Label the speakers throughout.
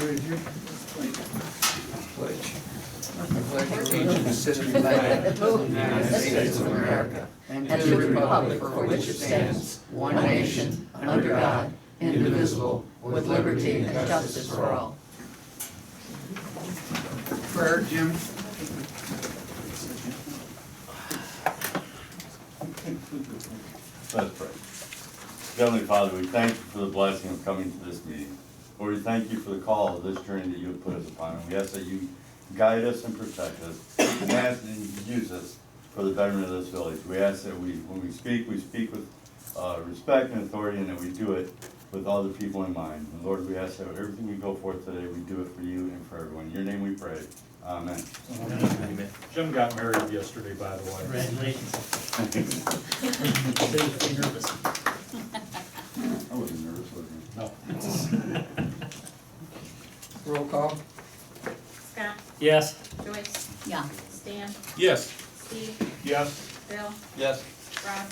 Speaker 1: Richard. Pledge. I pledge allegiance to the flag of the United States of America and to the republic for which it stands, one nation, under God, indivisible, with liberty and justice for all. Prayer, Jim.
Speaker 2: Let's pray. Heavenly Father, we thank you for the blessing of coming to this meeting. Lord, we thank you for the call of this journey that you have put us upon. And we ask that you guide us and protect us, and ask that you use us for the betterment of this village. We ask that when we speak with respect and authority, and that we do it with all the people in mind. And Lord, we ask that everything we go forth today, we do it for you and for everyone. In your name we pray. Amen.
Speaker 3: Amen. Jim got married yesterday, by the way.
Speaker 4: Congratulations. Be nervous.
Speaker 2: I wasn't nervous, was
Speaker 3: No.
Speaker 1: Roll call.
Speaker 5: Scott,
Speaker 4: Yes.
Speaker 5: Joyce,
Speaker 6: Yeah.
Speaker 5: Stan,
Speaker 3: Yes.
Speaker 5: Steve,
Speaker 3: Yes.
Speaker 5: Bill,
Speaker 3: Yes.
Speaker 5: Rob.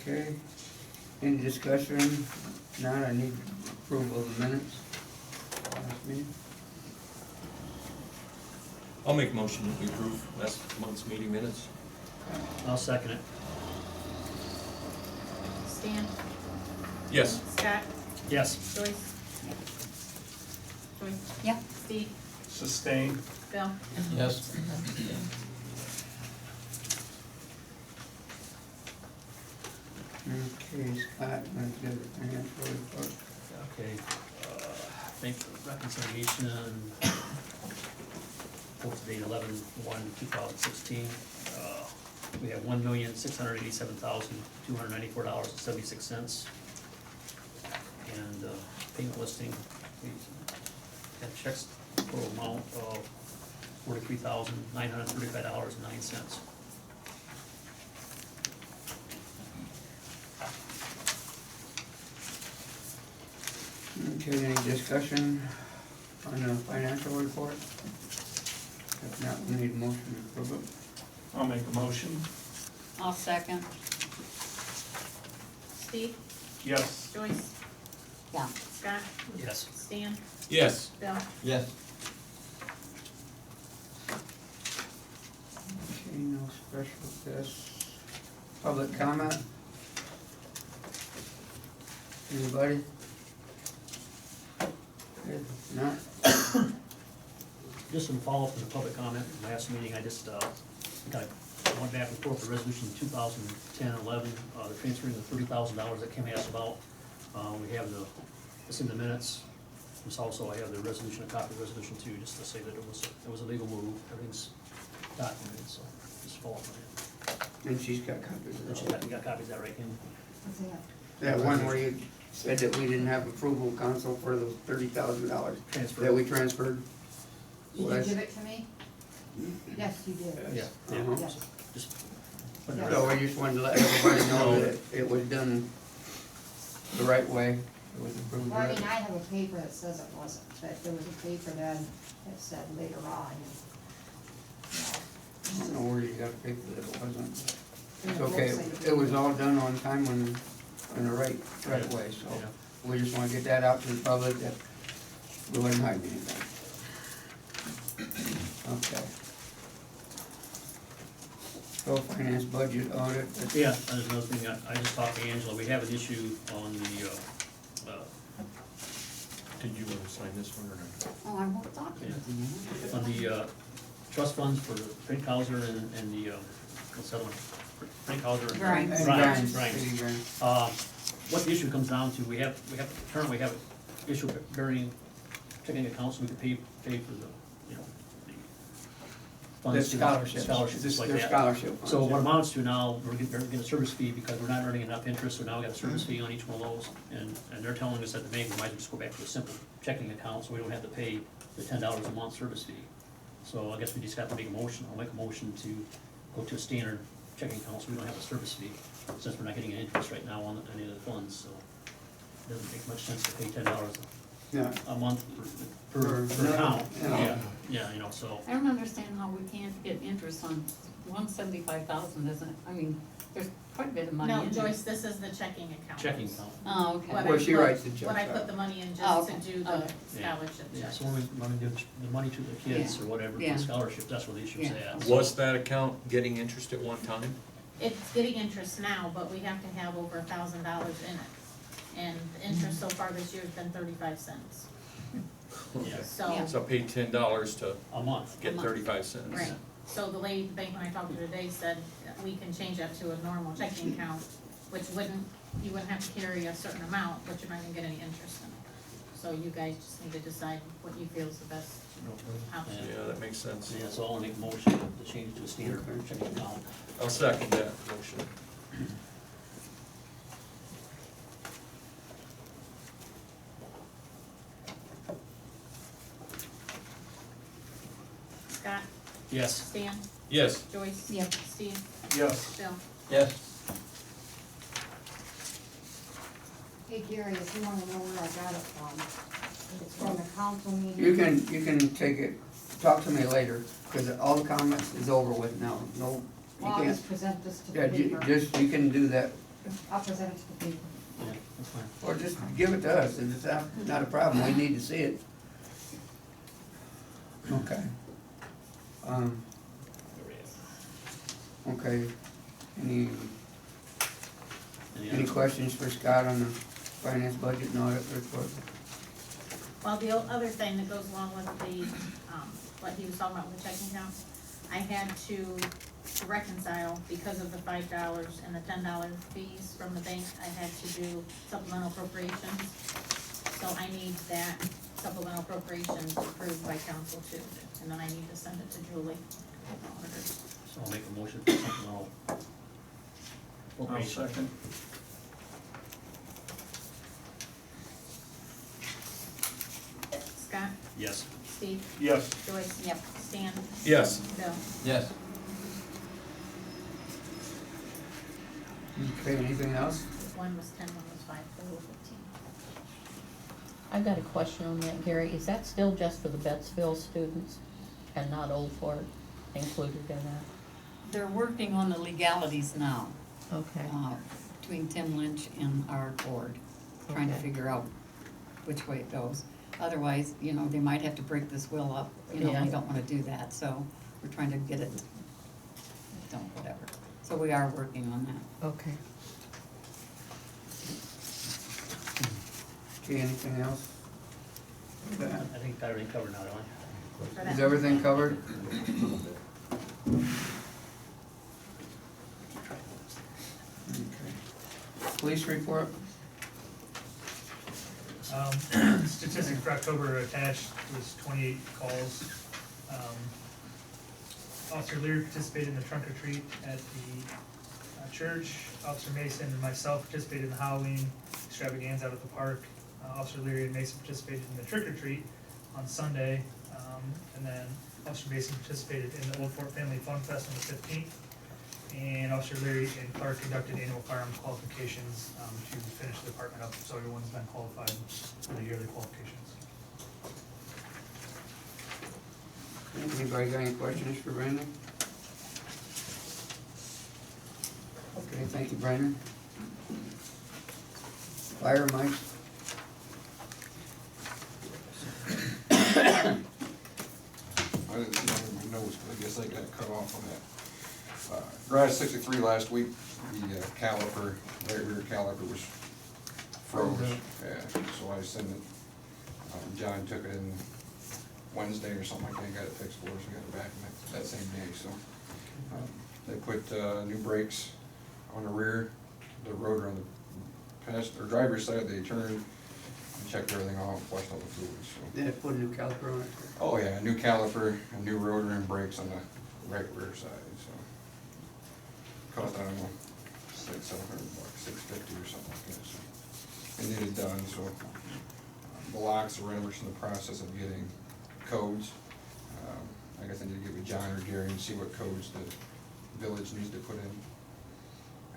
Speaker 1: Okay. Any discussion? None. I need approval of the minutes. Last meeting.
Speaker 7: I'll make a motion that we approve last month's meeting minutes.
Speaker 4: I'll second it.
Speaker 5: Stan,
Speaker 7: Yes.
Speaker 5: Scott,
Speaker 4: Yes.
Speaker 5: Joyce. Joyce,
Speaker 6: Yeah.
Speaker 5: Steve,
Speaker 3: Sustain.
Speaker 5: Bill.
Speaker 7: Yes.
Speaker 1: Okay, Scott, let's give the financial report.
Speaker 4: Okay, bank reconciliation, posted date 11/1/2016. We have $1,687,294.76. And payment listing, we have checks total amount of $43,935.09.
Speaker 1: Okay, any discussion on the financial report? If not, we need a motion to approve it.
Speaker 3: I'll make a motion.
Speaker 6: I'll second.
Speaker 5: Steve,
Speaker 3: Yes.
Speaker 5: Joyce,
Speaker 6: Yeah.
Speaker 5: Scott,
Speaker 4: Yes.
Speaker 5: Stan,
Speaker 7: Yes.
Speaker 5: Bill.
Speaker 7: Yes.
Speaker 1: Okay, no special guests. Public comment? Anybody? Good, not?
Speaker 4: Just some follow-up to the public comment. Last meeting, I just, went back and forth with resolution 2010-11, the transferring the $30,000 that Kim asked about. We have it's in the minutes. This also, I have the resolution, a copy of resolution 2, just to say that it was a legal move. Everything's documented, so just follow up on it.
Speaker 1: And she's got copies
Speaker 4: And
Speaker 1: of
Speaker 4: she
Speaker 1: that.
Speaker 4: got copies of that, right, Kim?
Speaker 1: That one where you said that we didn't have approval council for the $30,000
Speaker 4: Transfer.
Speaker 1: that we transferred.
Speaker 6: Did you
Speaker 1: Was-
Speaker 6: give it to me? Yes, you did.
Speaker 4: Yeah,
Speaker 1: Uh-huh.
Speaker 6: Yes.
Speaker 4: just. put it
Speaker 1: So
Speaker 4: right.
Speaker 1: we just wanted to let everybody know that it was done the right way. It was approved
Speaker 6: Well, I
Speaker 1: right.
Speaker 6: mean, I have a paper that says it wasn't, but there was a paper then that said later on.
Speaker 1: I don't know where you got a paper that it wasn't. It's
Speaker 6: And
Speaker 1: okay,
Speaker 6: looks like
Speaker 1: it was all done on time and in the right
Speaker 4: Yeah.
Speaker 1: way, so
Speaker 4: Yeah.
Speaker 1: we just wanna get that out to the public that we wasn't hiding anything. Okay. So finance budget audit, that's-
Speaker 4: Yeah, there's another thing, I just talked to Angela, we have an issue on the,
Speaker 7: Did you want to sign this one or not?
Speaker 6: Oh, I won't talk to you.
Speaker 4: on the trust funds for Frank Hauser and the, what's that one? Frank Hauser and
Speaker 6: Grimes.
Speaker 1: and
Speaker 4: Grimes,
Speaker 1: Grimes,
Speaker 4: Grimes.
Speaker 1: City Grimes.
Speaker 4: What the issue comes down to, currently we have issue bearing checking accounts, so we could pay for the, you know, the funds.
Speaker 1: The
Speaker 4: to
Speaker 1: scholarships.
Speaker 4: Scholarships, like
Speaker 1: Their
Speaker 4: that.
Speaker 1: scholarship funds,
Speaker 4: So what
Speaker 1: yeah.
Speaker 4: amounts to now, we're getting a service fee because we're not earning enough interest, so now we got a service fee on each one of those. And they're telling us at the bank, we might as well just go back to a simple checking account, so we don't have to pay the $10 a month service fee. So I guess we just have to make a motion, I'll make a motion to go to a standard checking account, so we don't have a service fee, since we're not getting an interest right now on any of the funds, so. It doesn't make much sense to pay $10
Speaker 1: Yeah,
Speaker 4: a month per
Speaker 1: For-
Speaker 4: account.
Speaker 1: yeah.
Speaker 4: Yeah, you know, so.
Speaker 6: I don't understand how we can't get interest on
Speaker 1: $175,000 isn't, I mean, there's quite a bit of money
Speaker 5: No,
Speaker 1: in there.
Speaker 5: Joyce, this is the checking account.
Speaker 4: Checking account.
Speaker 1: Oh, okay.
Speaker 5: What I
Speaker 8: Where she
Speaker 5: put-
Speaker 8: writes the checks
Speaker 5: What I
Speaker 8: out.
Speaker 5: put the money in
Speaker 1: Oh,
Speaker 5: just to
Speaker 1: okay.
Speaker 5: do the
Speaker 1: Okay.
Speaker 5: scholarship
Speaker 4: Yeah,
Speaker 5: checks.
Speaker 4: so when we do the money to the kids
Speaker 1: Yeah.
Speaker 4: or whatever,
Speaker 1: Yeah.
Speaker 4: the scholarship, that's where the issue's
Speaker 1: Yeah.
Speaker 4: at.
Speaker 7: Was that account getting interest at one time?
Speaker 5: It's getting interest now, but we have to have over $1,000 in it. And the interest so far this year has been 35 cents.
Speaker 4: Yeah.
Speaker 5: So,
Speaker 7: So I paid $10 to
Speaker 4: A month.
Speaker 7: get
Speaker 5: month.
Speaker 7: 35 cents.
Speaker 5: right, so the lady at the bank when I talked to her today said that we can change that to a normal checking account, which you wouldn't have to carry a certain amount, but you're not gonna get any interest in it. So you guys just need to decide what you feel is the best option.
Speaker 7: Yeah, that makes sense.
Speaker 4: Yeah, so I'll make a motion to change to a standard checking account.
Speaker 7: I'll second that motion.
Speaker 5: Scott,
Speaker 4: Yes.
Speaker 5: Stan,
Speaker 7: Yes.
Speaker 5: Joyce?
Speaker 1: Yep.
Speaker 5: Steve?
Speaker 3: Yes.
Speaker 5: Bill?
Speaker 8: Yes.
Speaker 6: Hey Gary, if you wanna know where I got it from, it's from the council meeting.
Speaker 8: You can take it, talk to me later, cause all the comments is over with now, no, you
Speaker 6: Well, I'll
Speaker 8: can't.
Speaker 6: just present this to the
Speaker 8: Yeah,
Speaker 6: paper.
Speaker 8: just, you can do that,
Speaker 6: I'll present it to the paper.
Speaker 4: Yeah, that's fine.
Speaker 8: or just give it to us, if it's not a problem, we need to see it. Okay. Okay, any
Speaker 4: other-
Speaker 8: questions for Scott on the finance budget and audit report?
Speaker 5: Well, the other thing that goes along with the, what he was talking about with the checking account, I had to reconcile because of the $5 and the $10 fees from the bank, I had to do supplemental appropriations. So I need that supplemental appropriations approved by council too, and then I need to send it to Julie. the auditor.
Speaker 4: So I'll make a motion for something else.
Speaker 3: I'll second.
Speaker 5: Scott,
Speaker 4: Yes.
Speaker 5: Steve,
Speaker 3: Yes.
Speaker 5: Joyce?
Speaker 1: Yep.
Speaker 5: Stan?
Speaker 7: Yes.
Speaker 5: Bill?
Speaker 8: Yes. Okay, anything else?
Speaker 5: One was 10, one was 5, total 15.
Speaker 9: I've got a question on that, Gary. Is that still just for the Bettsville students and not Old Fort included in that?
Speaker 1: They're working on the legalities now,
Speaker 9: Okay.
Speaker 1: between Tim Lynch and our board, trying to
Speaker 9: Okay.
Speaker 1: figure out which way it goes. Otherwise, you know, they might have to break this will up, you know,
Speaker 9: Yeah.
Speaker 1: we don't wanna do that, so we're trying to get it, whatever. So we are working on that.
Speaker 9: Okay.
Speaker 8: Okay, anything else? Okay.
Speaker 4: I think got everything covered now, don't I?
Speaker 5: For that.
Speaker 8: Is everything covered? Okay. Police report?
Speaker 10: Statistics for October attached was 28 calls. Officer Leary participated in the trunk or treat at the church. Officer Mason and myself participated in the Halloween extravaganza out at the park. Officer Leary and Mason participated in the trick or treat on Sunday. And then Officer Mason participated in the Old Fort Family Fun Fest on the 15th. And Officer Leary and Clark conducted annual firearms qualifications to finish the department up, so everyone's been qualified for the yearly qualifications.
Speaker 8: Anybody got any questions for Brandon? Okay, thank you, Brandon. Fire, Mike?
Speaker 11: I didn't see it in my notes, but I guess I got cut off on that. Garage 63 last week, the caliper, right rear caliper was froze. Yeah, so I sent it, John took it in Wednesday or something like that, got it fixed for us, we got it back that same day, so. They put new brakes on the rear, the rotor on the passenger, or driver's side, they turned and checked everything off, flushed all the fluids, so.
Speaker 8: Did it put a new caliper on it?
Speaker 11: Oh yeah, a new caliper, a new rotor and brakes on the right rear side, so. Cost, I don't know, $600-700, $650 or something like that, so. And it is done, so. The locks are in, we're in the process of getting codes. I guess I need to get with John or Gary and see what codes the village needs to put in.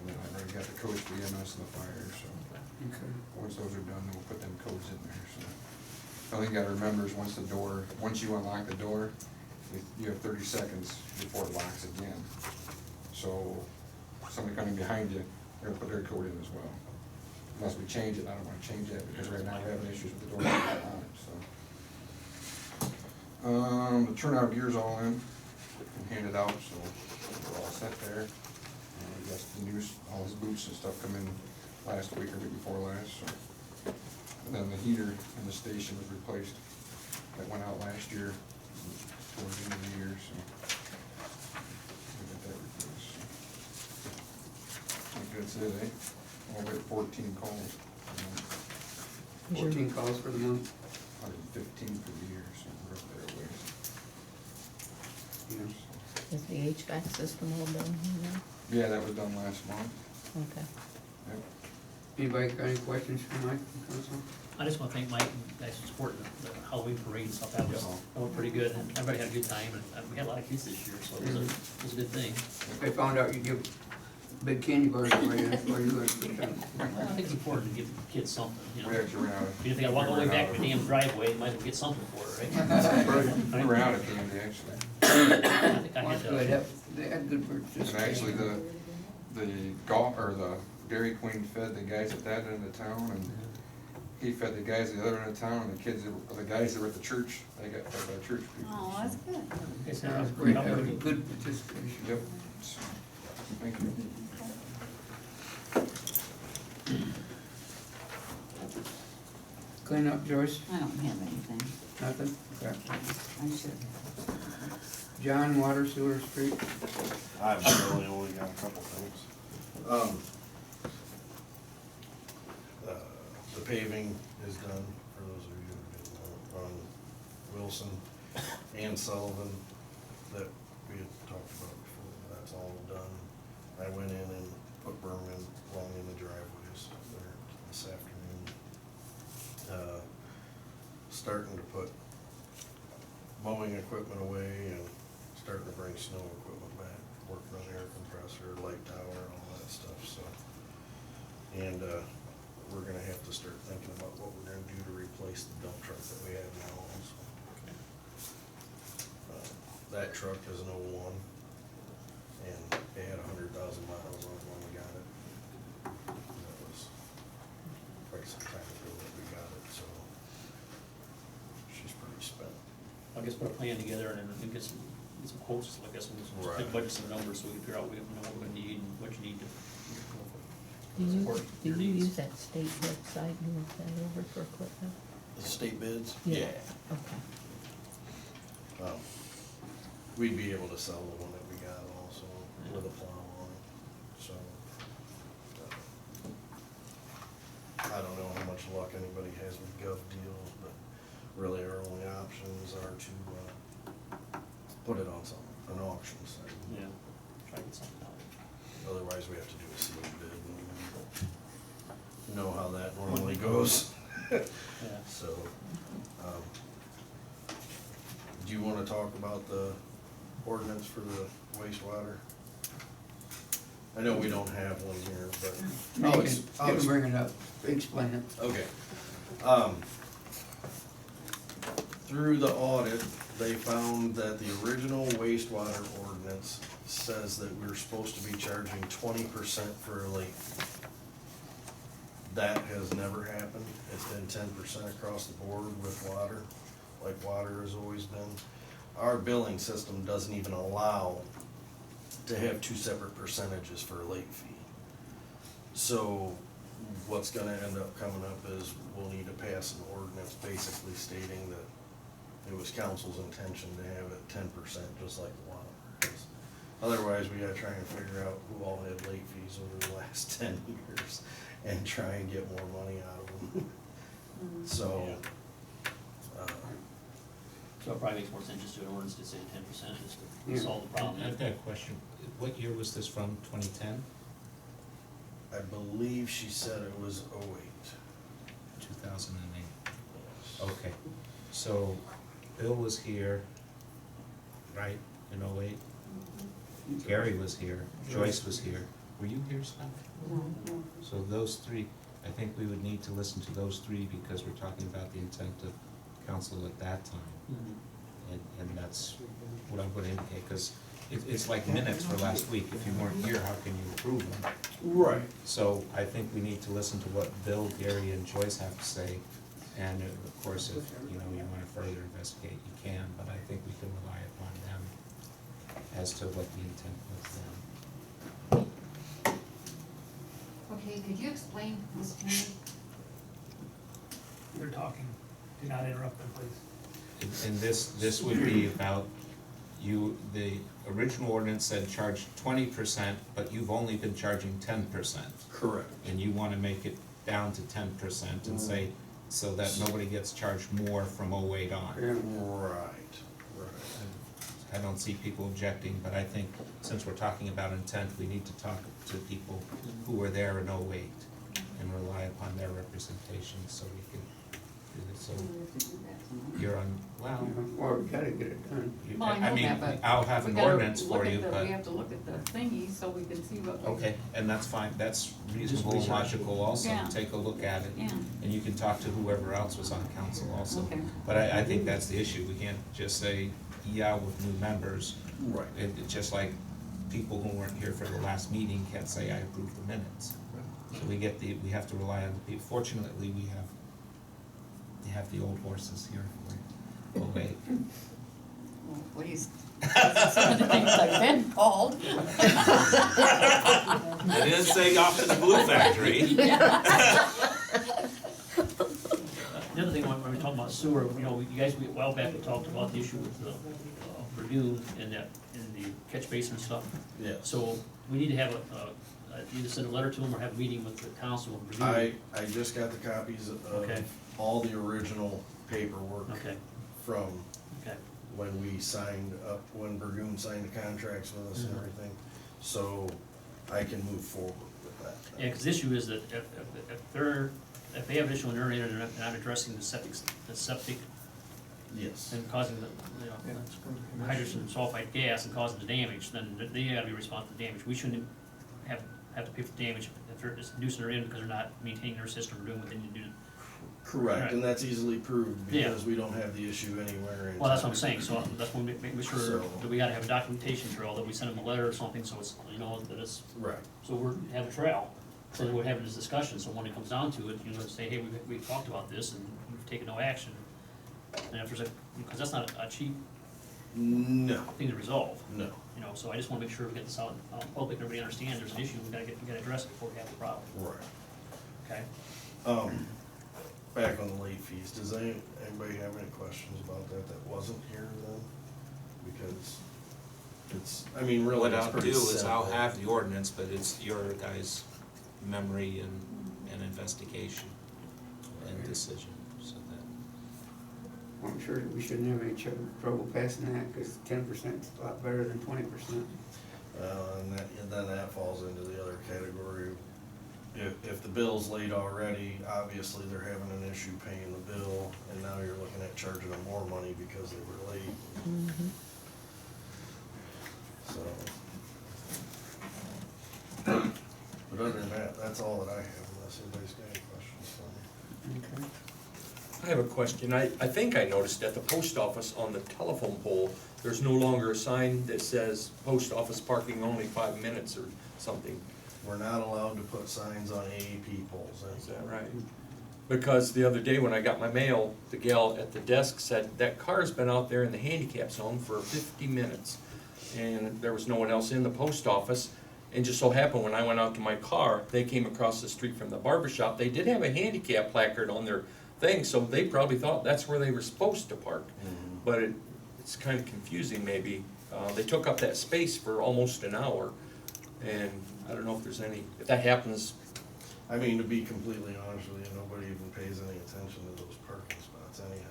Speaker 11: And then I've already got the codes for EMS and the fire, so.
Speaker 8: Okay.
Speaker 11: Once those are done, then we'll put them codes in there, so. The only thing you gotta remember is once you unlock the door, you have 30 seconds before it locks again. So somebody coming behind you, they're gonna put their code in as well. Unless we change it, I don't wanna change that, because right now we're having issues with the door on it, so. The turnout gear's all in and handed out, so we're all set there. I guess the news, all his boots and stuff come in last week or week before last, so. And then the heater in the station was replaced. That went out last year, towards the end of the year, so. We got that replaced, so. I think that's it, eh? Well, we got 14 calls.
Speaker 8: 14 calls for the month.
Speaker 11: 115 for the year, so we're up there a ways.
Speaker 8: Yeah.
Speaker 9: Is the HVAC system all done here now?
Speaker 11: Yeah, that was done last month.
Speaker 9: Okay.
Speaker 11: Yep.
Speaker 8: Anybody got any questions for Mike, council?
Speaker 4: I just wanna thank Mike and guys for supporting the Halloween parade and stuff, that
Speaker 11: Yeah.
Speaker 4: went pretty good, and everybody had a good time, and we had a lot of kids this year, so it was a good thing.
Speaker 8: I found out you give big candy bars away, that's why you would.
Speaker 4: Well, I think it's important to give kids something, you know.
Speaker 11: We actually ran out of.
Speaker 4: You think I walk all the way back to the damn driveway, you might as well get something for it, right?
Speaker 11: We ran out of candy, actually.
Speaker 4: I think I
Speaker 8: Well,
Speaker 4: had
Speaker 8: that's good, they had good
Speaker 11: And
Speaker 8: participation.
Speaker 11: actually, the golf, or the Dairy Queen fed the guys at that end of town, and he fed the guys at the other end of town, and the kids, the guys that were at the church, they got fed by church people.
Speaker 6: Oh, that's good.
Speaker 4: It's
Speaker 8: That was great, that was good participation.
Speaker 11: Yep. So, thank you.
Speaker 8: Clean up, Joyce,
Speaker 6: I don't have anything.
Speaker 8: nothing? Okay.
Speaker 6: I should.
Speaker 8: John, water, sewer, street,
Speaker 12: I've really only got a couple things. The paving is done, for those of you who didn't know, on Wilson and Sullivan that we had talked about before, that's all done. I went in and put berm in along in the driveways there this afternoon. Starting to put mowing equipment away and starting to bring snow equipment back, working on air compressor, light tower, and all that stuff, so. And, we're gonna have to start thinking about what we're gonna do to replace the dump truck that we have now also. That truck is an '01, and it had 100,000 miles on it when we got it. That was quite some time ago that we got it, so she's pretty spent.
Speaker 4: I guess put a plan together and then we get some quotes, I guess we'll
Speaker 12: Right.
Speaker 4: budget some numbers so we can figure out what we're gonna need and what you need to.
Speaker 9: Do you,
Speaker 4: support
Speaker 9: do
Speaker 4: your
Speaker 9: you
Speaker 4: needs.
Speaker 9: use that state website and look that over for equipment?
Speaker 12: The state bids?
Speaker 9: Okay.
Speaker 12: We'd be able to sell the one that we got also with a plow on it, so. I don't know how much luck anybody has with gov deals, but really our only options are to, put it on an auction site.
Speaker 4: Yeah, try to get something out.
Speaker 12: Otherwise, we have to do a sealed bid, and you know how that normally goes.
Speaker 4: Yeah.
Speaker 12: So, do you wanna talk about the ordinance for the wastewater? I know we don't have one here, but.
Speaker 8: you can bring it up, explain it.
Speaker 12: Okay. Through the audit, they found that the original wastewater ordinance says that we're supposed to be charging 20% for a late fee. That has never happened. It's been 10% across the board with water, like water has always been. Our billing system doesn't even allow to have two separate percentages for a late fee. So what's gonna end up coming up is we'll need to pass an ordinance basically stating that it was council's intention to have it 10%, just like the water is. Otherwise, we gotta try and figure out who all had late fees over the last 10 years and try and get more money out of them. So,
Speaker 4: So it probably makes more sense just to do an ordinance to say 10% just to
Speaker 8: Yeah.
Speaker 4: solve the problem.
Speaker 13: I've got a question. What year was this from, 2010?
Speaker 12: I believe she said it was 08.
Speaker 13: 2008. Okay, so Bill was here, right, in 08? Gary was here, Joyce was here. Were you here, Scott?
Speaker 6: No.
Speaker 13: So those three, I think we would need to listen to those three because we're talking about the intent of council at that time.
Speaker 4: Mhm.
Speaker 13: and that's what I'm gonna indicate, cause it's like minutes for last week, if you weren't here, how can you approve them?
Speaker 12: Right.
Speaker 13: So I think we need to listen to what Bill, Gary, and Joyce have to say, and of course, if, you know, you wanna further investigate, you can, but I think we can rely upon them as to what the intent was then.
Speaker 6: Okay, could you explain this to me?
Speaker 10: They're talking, do not interrupt them, please.
Speaker 13: And this would be about you, the original ordinance said charge 20%, but you've only been charging 10%.
Speaker 12: Correct.
Speaker 13: And you wanna make it down to 10% and say, so that nobody gets charged more from 08 on.
Speaker 12: Right.
Speaker 13: I don't see people objecting, but I think since we're talking about intent, we need to talk to people who were there in 08 and rely upon their representation so we can do this. So you're on, well,
Speaker 8: Well, we gotta get it done.
Speaker 9: Well, I know
Speaker 13: mean,
Speaker 9: that, but
Speaker 13: I'll have
Speaker 9: we
Speaker 13: an
Speaker 9: gotta
Speaker 13: ordinance
Speaker 9: look
Speaker 13: for
Speaker 9: at
Speaker 13: you,
Speaker 9: the-
Speaker 13: but,
Speaker 9: We have to look at the thingy so we can see what we.
Speaker 13: okay, and that's fine, that's reasonable and logical also,
Speaker 9: Yeah.
Speaker 13: take a look at it.
Speaker 9: Yeah.
Speaker 13: And you can talk to whoever else was on council also.
Speaker 9: Okay.
Speaker 13: But I think that's the issue, we can't just say, yeah, with new members.
Speaker 12: Right.
Speaker 13: It's just like people who weren't here for the last meeting can't say, I approve the minutes. So we have to rely on the people, fortunately, we have the old horses here for 08.
Speaker 9: Well, please. Some of the things I've been called.
Speaker 7: I didn't say off to the glue factory.
Speaker 4: The other thing, when we talk about sewer, you know, you guys, a while back, we talked about the issue with the Verdun and that, in the catch basin and stuff.
Speaker 12: Yeah.
Speaker 4: So we need to have either send a letter to them or have a meeting with the council of Verdun.
Speaker 12: I just got the copies
Speaker 4: Okay.
Speaker 12: of all the original paperwork
Speaker 4: Okay,
Speaker 12: from
Speaker 4: okay.
Speaker 12: when we signed up, when Burgoon signed the contracts with us and everything. So I can move forward with that.
Speaker 4: Yeah, because the issue is that if they have an issue and they're not addressing the septic
Speaker 12: Yes.
Speaker 4: and causing the, you know, hydrogen sulfide gas and causing the damage, then they gotta be responsible for the damage. We shouldn't have to pay for the damage if they're just nuising her in because they're not maintaining their system or doing what they need to do.
Speaker 12: Correct,
Speaker 4: Right.
Speaker 12: and that's easily proved
Speaker 4: Yeah.
Speaker 12: because we don't have the issue anywhere in.
Speaker 4: Well, that's what I'm saying, so that's when we make sure
Speaker 12: So-
Speaker 4: that we gotta have a documentation trail, that we send them a letter or something, so it's, you know, that it's,
Speaker 12: Right.
Speaker 4: so we're, have a trail. So that we're having this discussion, so when it comes down to it, you know, say, hey, we've talked about this and we've taken no action. And if there's because that's not a cheap
Speaker 12: No,
Speaker 4: thing to resolve,
Speaker 12: no.
Speaker 4: you know, so I just wanna make sure we get this out, public, everybody understands there's an issue, we gotta address it before we have the problem,
Speaker 12: Right.
Speaker 4: okay?
Speaker 12: Back on the late fees, does anybody have any questions about that wasn't here then? Because it's, I mean, really,
Speaker 13: What
Speaker 12: it's
Speaker 13: I'll do
Speaker 12: pretty
Speaker 13: is I'll
Speaker 12: simple.
Speaker 13: have the ordinance, but it's your guys' memory and investigation and decision, so that.
Speaker 8: I'm sure that we shouldn't have any trouble passing that, cause 10%'s a lot better than 20%.
Speaker 12: And then that falls into the other category. If the bill's late already, obviously they're having an issue paying the bill, and now you're looking at charging them more money because they were late. So. But other than that, that's all that I have, unless anybody's got any questions for me.
Speaker 8: Okay.
Speaker 1: I have a question. I think I noticed at the post office on the telephone pole, there's no longer a sign that says post office parking only 5 minutes or something.
Speaker 12: We're not allowed to put signs on AAP poles.
Speaker 1: Is that right? Because the other day when I got my mail, the gal at the desk said, that car's been out there in the handicap zone for 50 minutes. And there was no one else in the post office. And just so happened, when I went out to my car, they came across the street from the barber shop. They did have a handicap placard on their thing, so they probably thought that's where they were supposed to park. But it's kind of confusing maybe. They took up that space for almost an hour. And I don't know if there's any, if that happens.
Speaker 12: I mean, to be completely honest with you, nobody even pays any attention to those parking spots anyhow.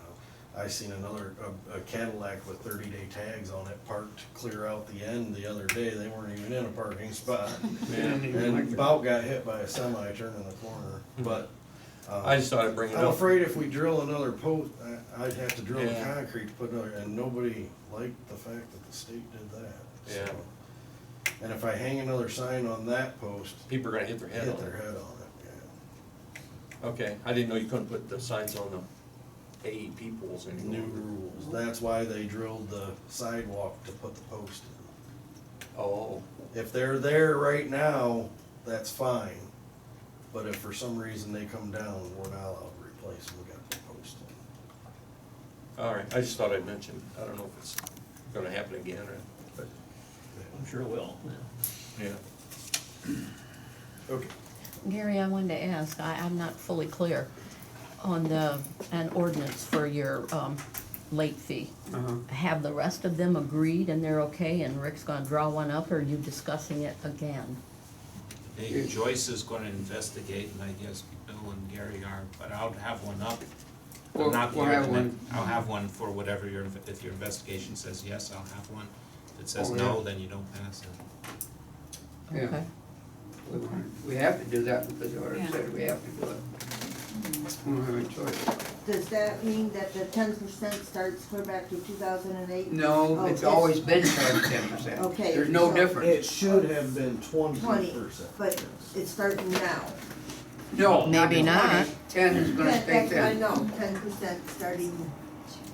Speaker 12: I seen a Cadillac with 30-day tags on it parked clear out the end the other day. They weren't even in a parking spot. And about got hit by a semi turning the corner, but.
Speaker 1: I just thought I'd bring it
Speaker 12: I'm
Speaker 1: up.
Speaker 12: afraid if we drill another post, I'd have to drill the
Speaker 1: Yeah.
Speaker 12: concrete to put another, and nobody liked the fact that the state did that.
Speaker 1: Yeah.
Speaker 12: So. And if I hang another sign on that post,
Speaker 1: People are gonna hit their head on
Speaker 12: hit their
Speaker 1: it.
Speaker 12: head on it, yeah.
Speaker 1: Okay, I didn't know you couldn't put the signs on the
Speaker 7: pay peoples
Speaker 12: New
Speaker 7: anymore.
Speaker 12: rules, that's why they drilled the sidewalk to put the post in.
Speaker 7: Oh,
Speaker 12: If they're there right now, that's fine, but if for some reason they come down, we're not allowed to replace them, we gotta put post in.
Speaker 7: all right, I just thought I'd mention, I don't know if it's gonna happen again or, but,
Speaker 4: I'm sure it will, yeah.
Speaker 7: yeah.
Speaker 12: Okay.
Speaker 9: Gary, I wanted to ask, I'm not fully clear on an ordinance for your, late fee.
Speaker 8: Uh-huh.
Speaker 9: Have the rest of them agreed and they're okay and Rick's gonna draw one up, or are you discussing it again?
Speaker 13: Hey, Joyce is gonna investigate, and I guess Bill and Gary are, but I'll have one up.
Speaker 8: We'll-
Speaker 13: Not the
Speaker 8: we'll have
Speaker 13: ordinance.
Speaker 8: one.
Speaker 13: I'll have one for whatever if your investigation says yes, I'll have one. If it says
Speaker 8: Oh,
Speaker 13: no,
Speaker 8: yeah.
Speaker 13: then you don't pass it.
Speaker 8: Yeah.
Speaker 9: Okay.
Speaker 8: We have to do that because the order said we have to do it. We don't have a choice.
Speaker 6: Does that mean that the 10% starts clear back to 2008?
Speaker 8: No, it's
Speaker 6: Okay.
Speaker 8: always been charged 10%.
Speaker 6: Okay,
Speaker 8: There's no
Speaker 6: so-
Speaker 8: difference.
Speaker 12: It should have been 20%.
Speaker 6: But it's starting now.
Speaker 8: No,
Speaker 9: Maybe
Speaker 8: not
Speaker 9: not.
Speaker 8: 20. 10 is gonna stay
Speaker 6: That's what I
Speaker 8: 10.
Speaker 6: know, 10% starting,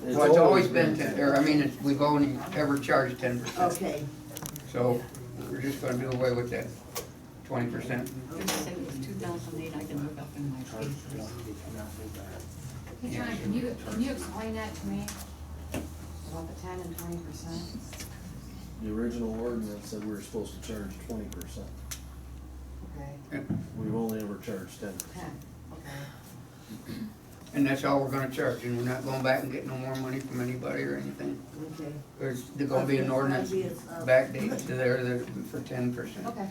Speaker 8: Well, it's always been 10, or I mean, we've only ever charged 10%.
Speaker 6: okay.
Speaker 8: So we're just gonna do away with that 20%.
Speaker 9: Say it was 2008, I can look up in my papers.
Speaker 6: Hey, John, can you explain that to me? About the 10 and 20%?
Speaker 12: The original ordinance said we were supposed to charge 20%.
Speaker 6: Okay,
Speaker 12: We've only ever charged 10%.
Speaker 6: 10, okay,
Speaker 8: And that's all we're gonna charge, and we're not going back and getting no more money from anybody or anything.
Speaker 6: okay.
Speaker 8: There's gonna be an ordinance backdate to there for 10%.
Speaker 6: Okay.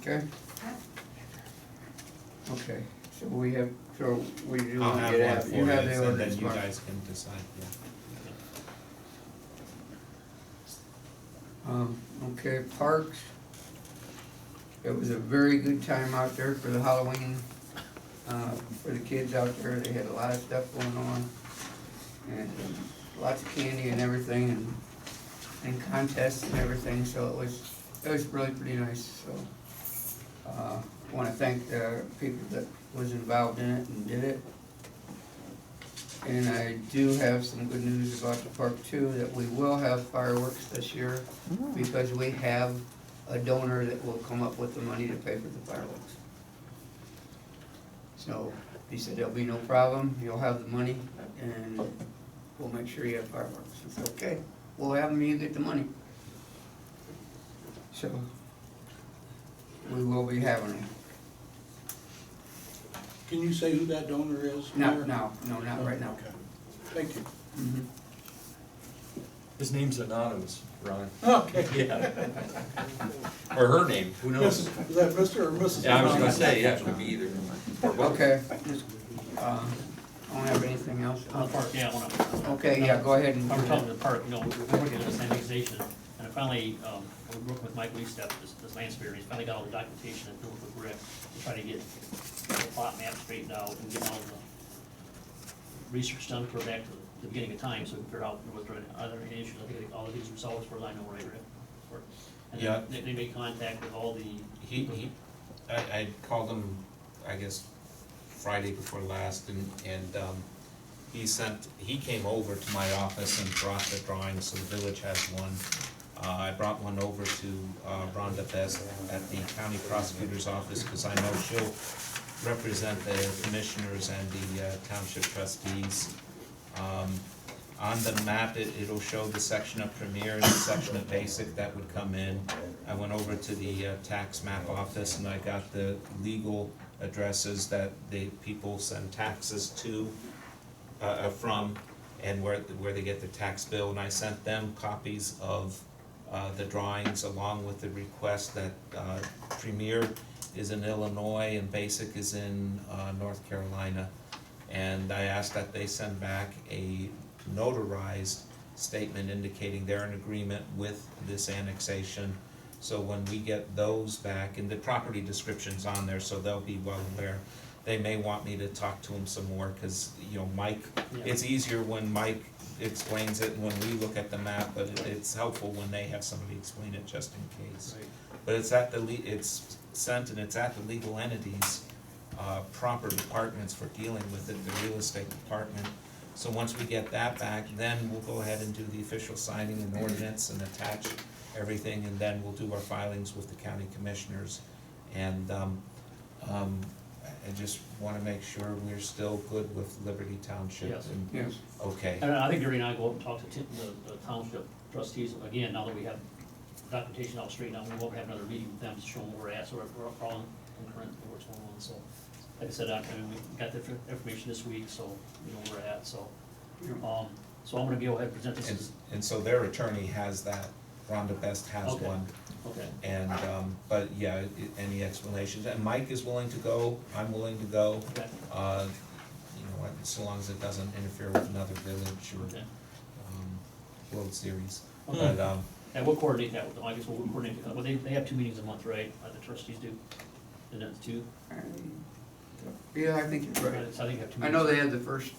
Speaker 8: Okay? Okay, so we do
Speaker 13: I'll
Speaker 8: want
Speaker 13: have
Speaker 8: to
Speaker 13: one
Speaker 8: get,
Speaker 13: for
Speaker 8: you have the
Speaker 13: and then
Speaker 8: ordinance,
Speaker 13: you
Speaker 8: Mark.
Speaker 13: guys can decide, yeah.
Speaker 8: Okay, parks. It was a very good time out there for the Halloween, for the kids out there. They had a lot of stuff going on. And lots of candy and everything and contests and everything, so it was really pretty nice, so. Wanna thank the people that was involved in it and did it. And I do have some good news about the park too, that we will have fireworks this year because we have a donor that will come up with the money to pay for the fireworks. So he said there'll be no problem, you'll have the money and we'll make sure you have fireworks. I said, okay, we'll have them, you get the money. So we will be having them.
Speaker 1: Can you say who that donor is?
Speaker 8: Not now, no, not right now.
Speaker 1: Okay. Thank you.
Speaker 8: Mhm.
Speaker 7: His name's anonymous, Ron.
Speaker 1: Okay.
Speaker 7: Yeah. Or her name, who knows?
Speaker 1: Is that Mr. or Mrs.?
Speaker 7: Yeah, I was gonna say, yeah, it could be either.
Speaker 8: Okay, I don't have anything else.
Speaker 4: On the park, yeah, I wanna.
Speaker 8: Okay, yeah, go ahead and.
Speaker 4: While we're talking to the park, you know, we're working on this annexation, and I finally, we're working with Mike Leestep, this land surveyor, he's finally got all the documentation and built with Rick to try to get the plot map straightened out and get all the research done for back to the beginning of time, so we can figure out whether are there any issues. I think all of these resolved as far as I know, right, Rick? And
Speaker 13: Yeah.
Speaker 4: then they made contact with all the.
Speaker 13: I called him, I guess, Friday before last, and he came over to my office and brought the drawings, so the village has one. I brought one over to Rhonda Best at the county prosecutor's office, because I know she'll represent the commissioners and the township trustees. On the map, it'll show the section of Premier and the section of Basic that would come in. I went over to the tax map office and I got the legal addresses that the people send taxes to, from, and where they get their tax bill, and I sent them copies of the drawings along with the request that Premier is in Illinois and Basic is in North Carolina. And I asked that they send back a notarized statement indicating they're in agreement with this annexation. So when we get those back, and the property description's on there, so they'll be well aware. They may want me to talk to them some more, cause, you know, Mike, it's easier when Mike explains it and when we look at the map, but it's helpful when they have somebody explain it just in case.
Speaker 4: Right.
Speaker 13: But it's sent and it's at the legal entities, proper departments for dealing with it, the real estate department. So once we get that back, then we'll go ahead and do the official signing and ordinance and attach everything, and then we'll do our filings with the county commissioners. And, I just wanna make sure we're still good with Liberty Township.
Speaker 4: Yes.
Speaker 13: and-
Speaker 8: Yes.
Speaker 13: Okay,
Speaker 4: And I think Gary and I go up and talk to the township trustees, again, now that we have documentation all straightened out, we won't have another meeting with them to show them where we're at, so we're all concurrent with what's going on, so. Like I said, I mean, we got the information this week, so we know where we're at, so. So I'm gonna go ahead and present this as,
Speaker 13: and so their attorney has that, Rhonda Best has
Speaker 4: Okay.
Speaker 13: one.
Speaker 4: okay,
Speaker 13: And, but yeah, any explanations, and Mike is willing to go, I'm willing to go,
Speaker 4: okay,
Speaker 13: you know what, so long as it doesn't interfere with another village or,
Speaker 4: okay.
Speaker 13: World Series.
Speaker 4: Okay.
Speaker 13: But,
Speaker 4: And we'll coordinate that with them, I guess we'll coordinate, well, they have 2 meetings a month, right, the trustees do? And that's 2?
Speaker 8: Yeah, I think you're right.
Speaker 4: So I think you have 2
Speaker 8: I
Speaker 4: meetings.
Speaker 8: know they had the first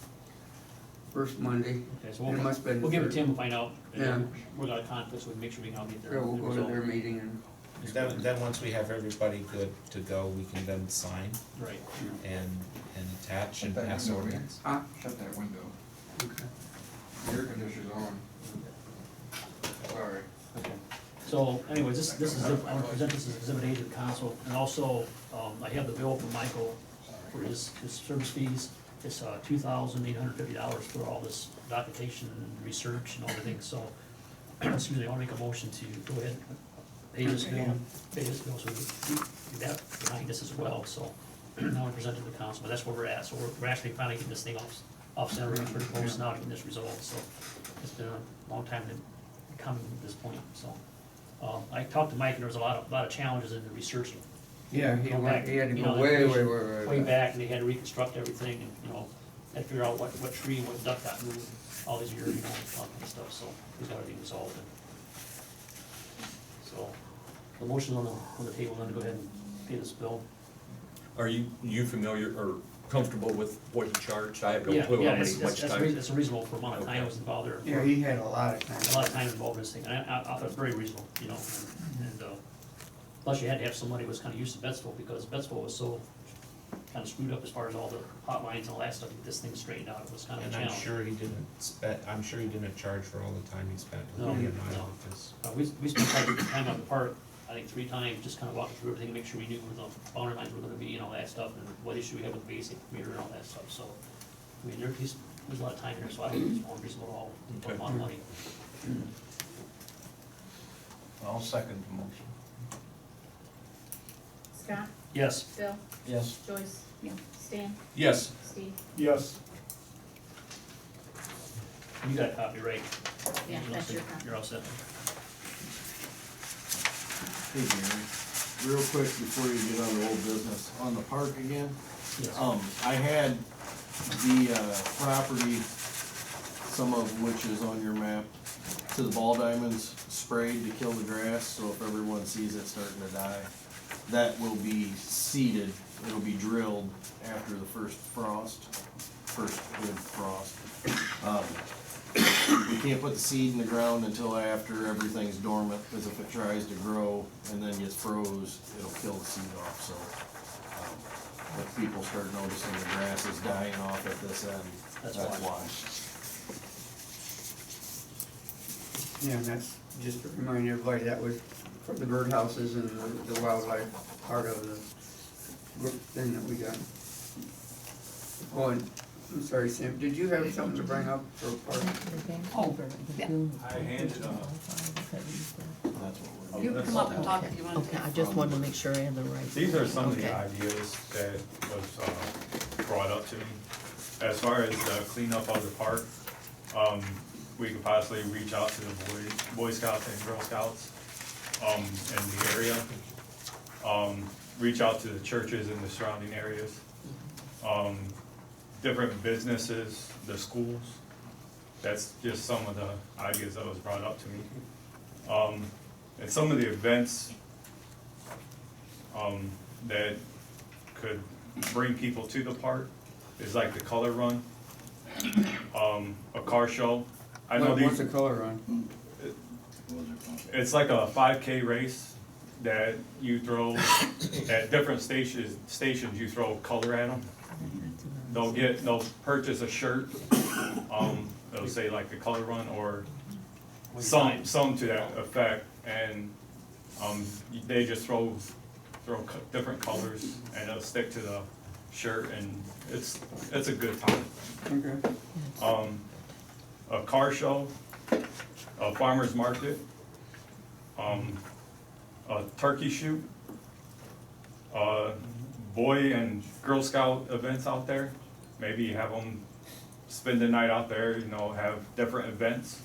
Speaker 8: Monday.
Speaker 4: Okay, so
Speaker 8: It
Speaker 4: we'll,
Speaker 8: must have been
Speaker 4: we'll give it to
Speaker 8: the
Speaker 4: Tim and find out, and then
Speaker 8: Yeah.
Speaker 4: we're gonna conflict, so we can make sure we can all get there.
Speaker 8: Yeah, we'll go to their meeting and,
Speaker 13: then once we have everybody good to go, we can then sign
Speaker 4: Right,
Speaker 13: and attach and
Speaker 11: Shut that
Speaker 13: pass
Speaker 11: window again.
Speaker 13: ordinance.
Speaker 8: huh?
Speaker 11: Shut that window.
Speaker 8: Okay.
Speaker 11: Air conditioner's on. Sorry.
Speaker 4: okay. So anyways, this is, I'm gonna present this as exhibit A to the council, and also, I have the bill from Michael for his service fees. It's $2,850 for all this documentation and research and all the things, so, excuse me, I wanna make a motion to go ahead and pay this bill, so we do that behind this as well, so. Now we present it to the council, but that's where we're at, so we're actually finally getting this thing off center, we're pretty close now to getting this resolved, so. It's been a long time to come to this point, so. I talked to Mike, and there was a lot of challenges in the researching.
Speaker 8: Yeah, he
Speaker 4: Going
Speaker 8: went,
Speaker 4: back,
Speaker 8: he had to
Speaker 4: you
Speaker 8: go
Speaker 4: know,
Speaker 8: way
Speaker 4: way back, and they had to reconstruct everything, and, you know, had to figure out what tree and what duck got moved all these years, you know, all kind of stuff, so we got everything resolved. And so, the motion's on the table, then to go ahead and pay this bill.
Speaker 7: Are you familiar or comfortable with what he charged? I have no
Speaker 4: Yeah,
Speaker 7: clue
Speaker 4: yeah,
Speaker 7: how
Speaker 4: it's,
Speaker 7: much
Speaker 4: that's
Speaker 7: time.
Speaker 4: it's a reasonable for amount of time
Speaker 7: Okay.
Speaker 4: that was involved there.
Speaker 8: Yeah, he had a lot of time.
Speaker 4: A lot of time involved in this thing, and I thought it was very reasonable, you know, and, plus you had to have somebody who was kinda used to Bettsville, because Bettsville was so kinda screwed up as far as all the hot lines and all that stuff, to get this thing straightened out, it was kind of a
Speaker 13: And
Speaker 4: challenge.
Speaker 13: I'm sure he didn't charge for all the time he spent with
Speaker 4: No,
Speaker 13: me and my
Speaker 4: no.
Speaker 13: office.
Speaker 4: We spent quite a bit of time on the park, I think 3 times, just kinda walking through everything, to make sure we knew where the boundary lines were gonna be and all that stuff, and what issue we had with the basic meter and all that stuff, so. I mean, there's a lot of time here, so I don't think it's more reasonable at all, for a lot of money.
Speaker 12: I'll second the motion.
Speaker 5: Scott,
Speaker 4: Yes.
Speaker 5: Bill,
Speaker 12: Yes.
Speaker 5: Joyce, Stan,
Speaker 7: Yes.
Speaker 5: Steve.
Speaker 3: Yes.
Speaker 4: You got a copy, right?
Speaker 5: Yeah, that's your copy.
Speaker 4: You're all set.
Speaker 12: Hey Gary, real quick before you get on the old business, on the park again,
Speaker 4: Yes.
Speaker 12: I had the, property, some of which is on your map, to the ball diamonds sprayed to kill the grass, so if everyone sees it starting to die, that will be seeded, it'll be drilled after the first good frost. We can't put the seed in the ground until after everything's dormant, because if it tries to grow and then gets froze, it'll kill the seed off, so. If people start noticing the grass is dying off at this end,
Speaker 4: That's
Speaker 12: that's
Speaker 4: why.
Speaker 12: why.
Speaker 8: Yeah, and that's just to remind everybody, that was from the birdhouses and the wildlife part of the group thing that we got. Oh, and, I'm sorry, Sam, did you have something to bring up for park?
Speaker 9: Oh, yeah.
Speaker 3: I handed,
Speaker 12: That's what we're.
Speaker 6: You can come up and talk if you want to.
Speaker 9: Okay, I just wanted to make sure I had the right.
Speaker 3: These are some of
Speaker 9: Okay.
Speaker 3: the ideas that was brought up to me. As far as the cleanup of the park, we could possibly reach out to the Boy Scouts and Girl Scouts in the area. Reach out to the churches in the surrounding areas. Different businesses, the schools. That's just some of the ideas that was brought up to me. And some of the events that could bring people to the park is like the color run, a car show. I know
Speaker 8: What's
Speaker 3: these,
Speaker 8: the color on?
Speaker 3: it's like a 5K race that you throw, at different stations, you throw color at them. They'll purchase a shirt, it'll say like the color run or some to that effect, and, they just throw different colors and it'll stick to the shirt, and it's a good time.
Speaker 8: Okay.
Speaker 3: A car show, a farmer's market, a turkey shoot, Boy and Girl Scout events out there. Maybe have them spend the night out there, you know, have different events.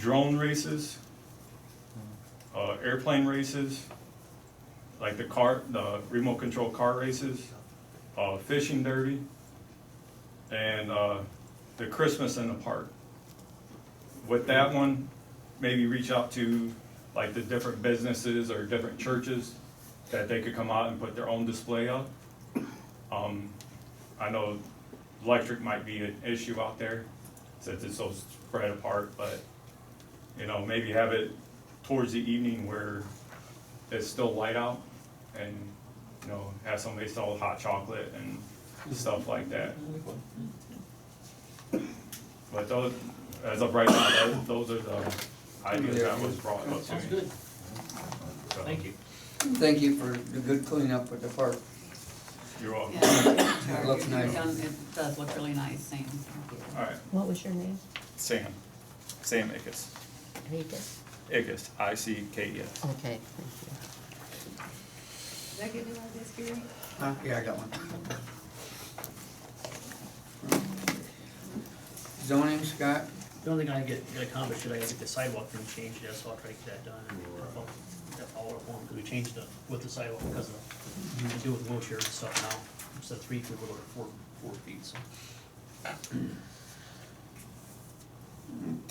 Speaker 3: Drone races, airplane races, like the remote control car races, fishing derby, and the Christmas in the park. With that one, maybe reach out to like the different businesses or different churches that they could come out and put their own display up. I know electric might be an issue out there since it's so spread apart, but you know, maybe have it towards the evening where it's still light out, and you know, have somebody sell hot chocolate and stuff like that. But those, as of right now, those are the ideas that was brought up to me.
Speaker 4: Sounds good. Thank you.
Speaker 8: Thank you for the good cleanup with the park.
Speaker 3: You're welcome.
Speaker 1: Yeah,
Speaker 8: It looks
Speaker 1: you've
Speaker 8: nice.
Speaker 1: done- It does look really nice, Sam. Thank you.
Speaker 3: All right,
Speaker 9: What was your name?
Speaker 3: Sam Ickes.
Speaker 9: Vegas.
Speaker 3: Ickes, I-C-K-E-S.
Speaker 9: Okay, thank
Speaker 1: Did I give you all this, Gary?
Speaker 8: Yeah, I got one. Zoning, Scott?
Speaker 4: The only thing I get accomplished is I gotta get the sidewalk thing changed, yeah, so I'll try to get that done, and that follow up one, because we changed the, with the sidewalk, because of, you can do with wheelchairs and stuff now, instead of 3 feet, we're going to 4 feet, so.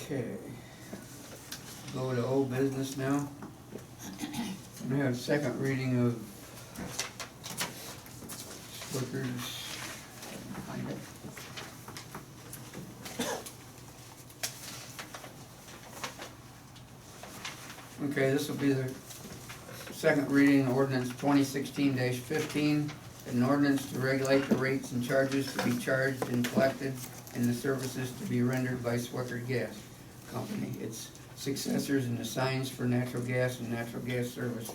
Speaker 8: Okay. Go to old business now. We have second reading of Swickers. Find it. Okay, this will be the second reading of ordinance 2016-15, an ordinance to regulate the rates and charges to be charged and collected and the services to be rendered by Swicker Gas Company, its successors and the signs for natural gas and natural gas service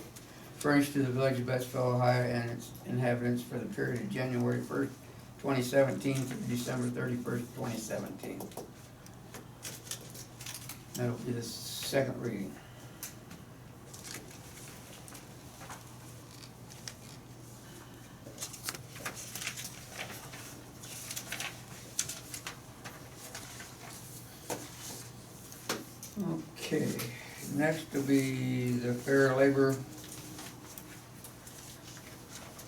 Speaker 8: furnished to the village of Bettsville, Ohio and its inhabitants for the period of January 1st, 2017 to December 31st, 2017. That'll be the second reading. Okay, next will be the fair labor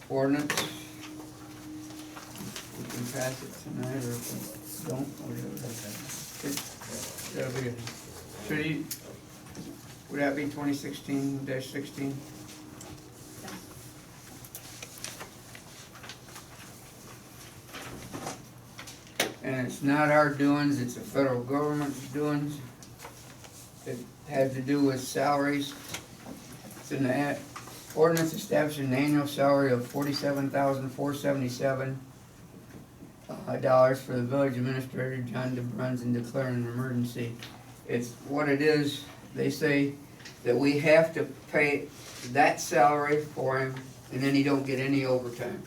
Speaker 8: ordinance. We can pass it tonight, or if we don't, whatever. That'll be it. Should he, would that be 2016-16? And it's not our doings, it's the federal government's doings. It had to do with salaries. It's in the ordinance establishing an annual salary of $47,477 for the village administrator, John DeBruns, and declaring an emergency. It's what it is, they say that we have to pay that salary for him, and then he don't get any overtime.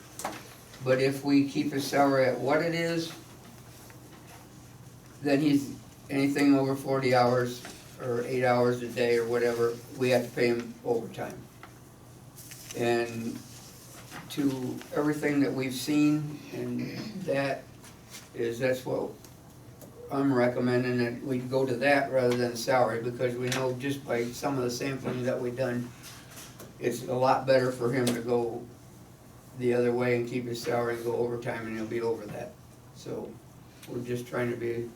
Speaker 8: But if we keep his salary at what it is, then he's anything over 40 hours, or 8 hours a day or whatever, we have to pay him overtime. And to everything that we've seen, and that's what I'm recommending, that we go to that rather than salary, because we know just by some of the sampling that we've done, it's a lot better for him to go the other way and keep his salary and go overtime, and he'll be over that. So we're just trying to be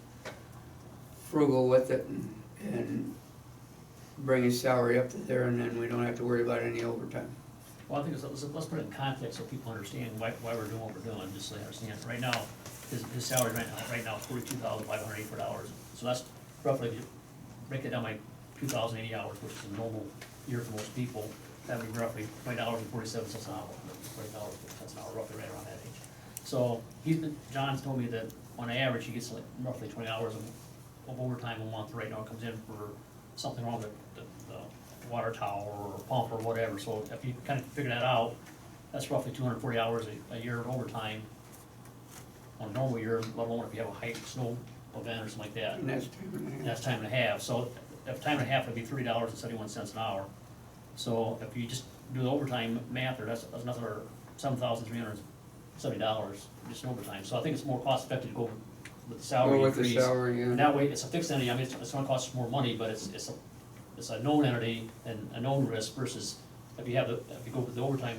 Speaker 8: frugal with it and bring his salary up to there, and then we don't have to worry about any overtime.
Speaker 4: Well, I think let's put it in context so people understand why we're doing what we're doing, just so they understand. Right now, his salary right now is $42,584. So that's roughly, if you break it down by 2,080 hours, which is a normal year for most people, that would be roughly $20.47 an hour, $20.47 an hour, roughly right around that age. So John's told me that on average, he gets like roughly 20 hours of overtime a month right now. It comes in for something wrong with the water tower or pump or whatever. So if you kind of figure that out, that's roughly 240 hours a year of overtime on a normal year, let alone if you have a high snow event or something like that.
Speaker 8: And that's time and a half.
Speaker 4: That's time and a half. So if time and a half would be $3.71 an hour. So if you just do the overtime math, there, that's another $7,370 just in overtime. So I think it's more cost effective to go with the salary
Speaker 8: Go with the
Speaker 4: increase.
Speaker 8: salary, yeah.
Speaker 4: And that way, it's a fixed entity. I mean, it's gonna cost us more money, but it's a known entity and a known risk versus if you go with the overtime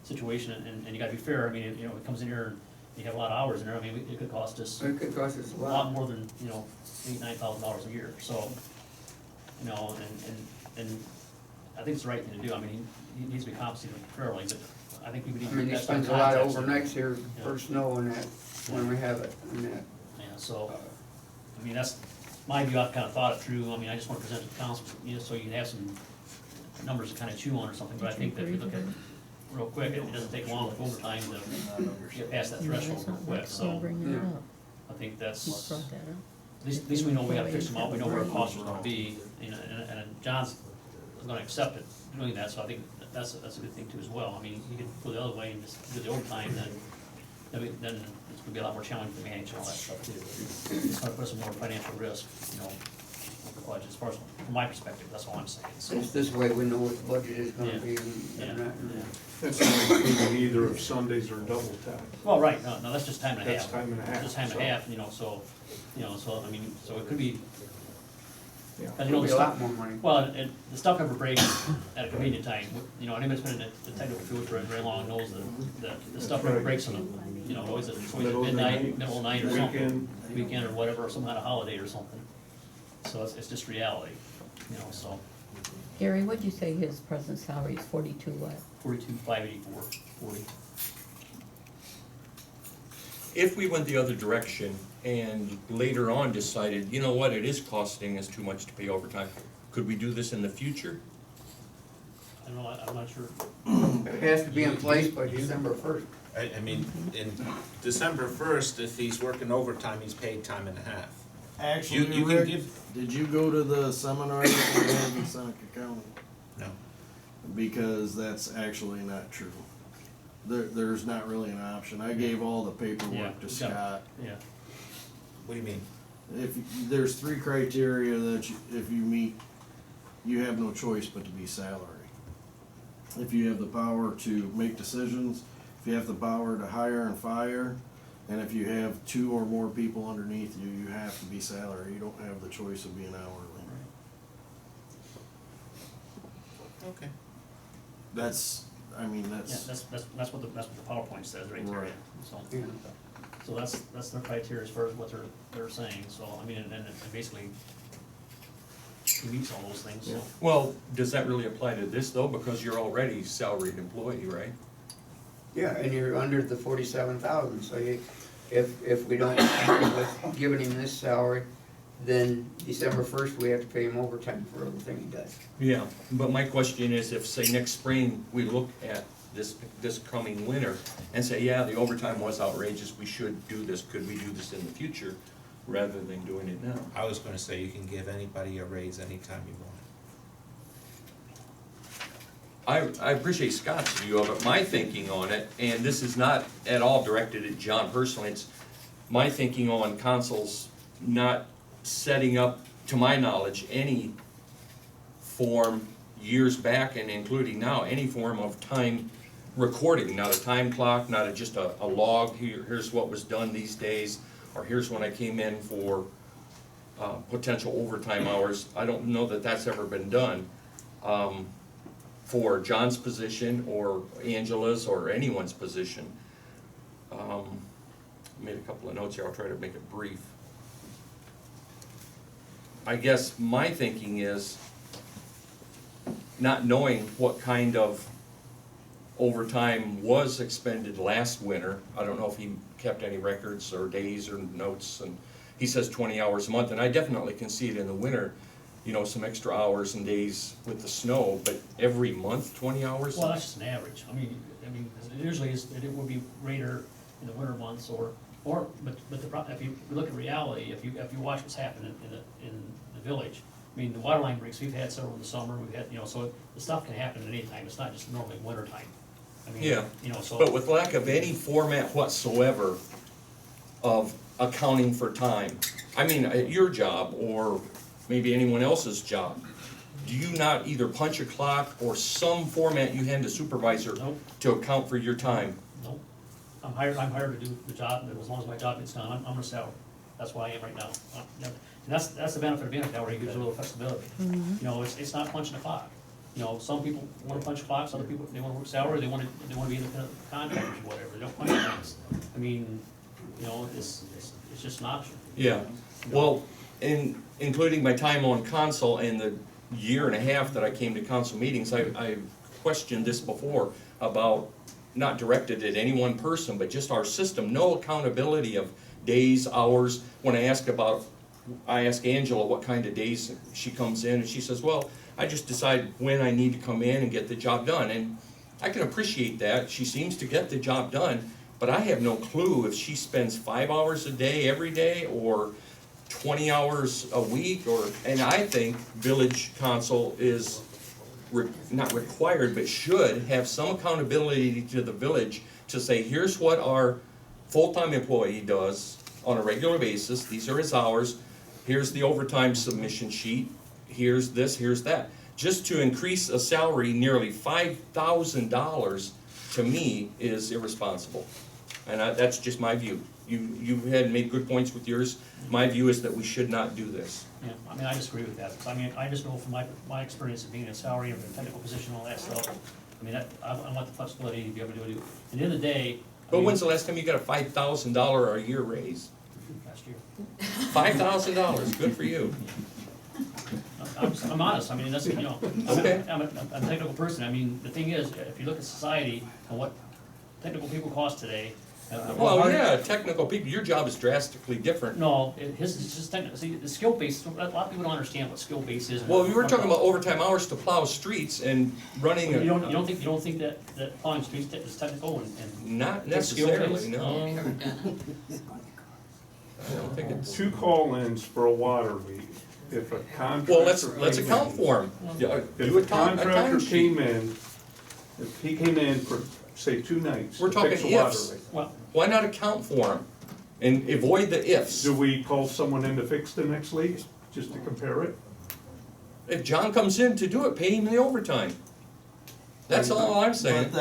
Speaker 4: situation and you gotta be fair. I mean, you know, it comes in here and you have a lot of hours in there. I mean, it could cost us
Speaker 8: It could cost us a
Speaker 4: a
Speaker 8: lot.
Speaker 4: lot more than, you know, $8,000-9,000 a year, so, you know, and I think it's the right thing to do. I mean, he needs to be compensated fairly, but I think we would need
Speaker 8: I
Speaker 4: to.
Speaker 8: mean, he
Speaker 4: that's
Speaker 8: spends a
Speaker 4: our
Speaker 8: lot of
Speaker 4: context.
Speaker 8: overnights here
Speaker 4: Yeah.
Speaker 8: for snow and that, when we have it, and that.
Speaker 4: Yeah, so, I mean, that's my view. I've kind of thought it through. I mean, I just want to present it to council, you know, so you can have some numbers to kind of chew on or something, but I think that if you look at it real quick, it doesn't take long with overtime to get past that threshold real quick, so
Speaker 9: Bring it up.
Speaker 4: I think
Speaker 9: What
Speaker 4: that's,
Speaker 9: brought that up?
Speaker 4: at least we know we gotta fix them out, we know where our costs are gonna be, you know, and John's gonna accept it, doing that, so I think that's a good thing too as well. I mean, you could go the other way and just do the overtime, then it's gonna be a lot more challenging to manage and all that stuff too. It's gonna put some more financial risk, you know, with the budget, as far as, from my perspective, that's all I'm saying, so.
Speaker 8: Just this way, we know what the budget is
Speaker 4: Yeah.
Speaker 8: gonna be
Speaker 4: Yeah,
Speaker 8: and that.
Speaker 4: yeah.
Speaker 1: That's not including either of Sundays or double time.
Speaker 4: Well, right, no, that's just time and a half.
Speaker 1: That's time and a half,
Speaker 4: Just time and
Speaker 1: so-
Speaker 4: a half, you know, so, I mean, so it could be,
Speaker 1: Yeah.
Speaker 4: and you know,
Speaker 8: It'll be
Speaker 4: the
Speaker 8: a lot
Speaker 4: stuff,
Speaker 8: more money.
Speaker 4: well, the stuff never breaks at a convenient time. You know, anyone that's been in the technical field for very long knows that the stuff never
Speaker 1: right.
Speaker 4: breaks on a, you know, always at
Speaker 1: Middle of the
Speaker 4: midnight,
Speaker 1: night,
Speaker 4: middle of the night or something.
Speaker 1: weekend.
Speaker 4: Weekend or whatever, or some kind of holiday or something. So it's just reality, you know, so
Speaker 9: Gary, what'd you say his present salary is, 42 what?
Speaker 4: 42,584, 40.
Speaker 7: If we went the other direction and later on decided, you know what, it is costing us too much to pay overtime, could we do this in the future?
Speaker 4: I don't know, I'm not sure.
Speaker 8: It has to be in place by December first.
Speaker 13: I mean, in December first, if he's working overtime, he's paid time and a half.
Speaker 12: Actually,
Speaker 13: You can
Speaker 12: Rick,
Speaker 13: give-
Speaker 12: did you go to the seminar that we had in Seneca County?
Speaker 13: No.
Speaker 12: Because that's actually not true. There's not really an option. I gave all the
Speaker 4: Yeah,
Speaker 12: paperwork to
Speaker 4: we got it.
Speaker 12: Scott.
Speaker 4: Yeah,
Speaker 13: What do you mean?
Speaker 12: There's 3 criteria that if you meet, you have no choice but to be salary. If you have the power to make decisions, if you have the power to hire and fire, and if you have 2 or more people underneath you, you have to be salary. You don't have the choice of being hourly.
Speaker 13: Okay.
Speaker 12: That's, I mean,
Speaker 4: yeah,
Speaker 12: that's,
Speaker 4: that's what the PowerPoint says right there,
Speaker 12: Right.
Speaker 4: so.
Speaker 8: Yeah.
Speaker 4: So that's their criteria as far as what they're saying, so, I mean, and it basically, he meets all those things, so.
Speaker 7: Well, does that really apply to this though, because you're already a salaried employee, right?
Speaker 8: Yeah, and you're under the 47,000, so if we don't agree with giving him this salary, then December 1st, we have to pay him overtime for everything he does.
Speaker 7: Yeah, but my question is, if, say, next spring, we look at this coming winter and say, yeah, the overtime was outrageous, we should do this, could we do this in the future, rather than doing it now?
Speaker 13: I was gonna say you can give anybody a raise anytime you want.
Speaker 7: I appreciate Scott's view of it, my thinking on it, and this is not at all directed at John personally, it's my thinking on councils not setting up, to my knowledge, any form years back and including now, any form of time recording, not a time clock, not just a log, here's what was done these days, or here's when I came in for potential overtime hours. I don't know that that's ever been done for John's position or Angela's or anyone's position. Made a couple of notes here, I'll try to make it brief. I guess my thinking is, not knowing what kind of overtime was expended last winter, I don't know if he kept any records or days or notes, and he says 20 hours a month, and I definitely can see it in the winter, some extra hours and days with the snow, but every month, 20 hours?
Speaker 4: Well, that's just an average, I mean, usually it would be greater in the winter months but if you look at reality, if you watch what's happening in the village, I mean, the water line breaks, we've had several in the summer, we've had, so the stuff can happen at any time, it's not just normally winter time. I mean,
Speaker 7: Yeah.
Speaker 4: So.
Speaker 7: But with lack of any format whatsoever of accounting for time, I mean, at your job or maybe anyone else's job, do you not either punch a clock or some format you hand a supervisor
Speaker 4: Nope.
Speaker 7: to account for your time?
Speaker 4: Nope. I'm hired to do the job, and as long as my job gets done, I'm on a salary. That's where I am right now. And that's the benefit of being a salary, it gives you a little flexibility. It's not punching a clock. Some people wanna punch clocks, other people, they wanna work salary, they wanna be independent contractors or whatever, they don't punch clocks. I mean, it's just an option.
Speaker 7: Yeah, well, including my time on council and the year and a half that I came to council meetings, I questioned this before about, not directed at any one person, but just our system, no accountability of days, hours. When I ask Angela what kind of days she comes in, and she says, well, I just decide when I need to come in and get the job done. And I can appreciate that, she seems to get the job done, but I have no clue if she spends 5 hours a day every day, or 20 hours a week, and I think village council is not required, but should have some accountability to the village to say, here's what our full-time employee does on a regular basis, these are his hours, here's the overtime submission sheet, here's this, here's that. Just to increase a salary nearly $5,000 to me is irresponsible. And that's just my view. You had made good points with yours. My view is that we should not do this.
Speaker 4: Yeah, I mean, I disagree with that, I mean, I just know from my experience of being in a salary and a technical position and all that stuff, I mean, I want the flexibility to be able to do it. At the end of the day.
Speaker 7: But when's the last time you got a $5,000 a year raise?
Speaker 4: Last year.
Speaker 7: $5,000, good for you.
Speaker 4: I'm honest, I mean, that's,
Speaker 7: Okay.
Speaker 4: I'm a technical person, I mean, the thing is, if you look at society and what technical people cost today.
Speaker 7: Well, yeah, technical people, your job is drastically different.
Speaker 4: No, his is just technical, see, the skill base, a lot of people don't understand what skill base is.
Speaker 7: Well, we were talking about overtime hours to plow streets and running
Speaker 4: You don't think that plowing streets is technical and.
Speaker 7: Not
Speaker 4: it's skill based?
Speaker 7: necessarily, no. I don't think it's.
Speaker 14: 2 call-ins for a water leak. If a contractor.
Speaker 7: Well, let's account for them.
Speaker 14: If a contractor came in, if he came in for, say, 2 nights.
Speaker 7: We're
Speaker 14: to
Speaker 7: talking
Speaker 14: fix a water
Speaker 7: ifs.
Speaker 14: leak,
Speaker 4: Well,
Speaker 7: Why not account for them and avoid the ifs?
Speaker 14: do we call someone in to fix the next leak, just to compare it?
Speaker 7: If John comes in to do it, pay him the overtime. That's all I'm saying.
Speaker 12: But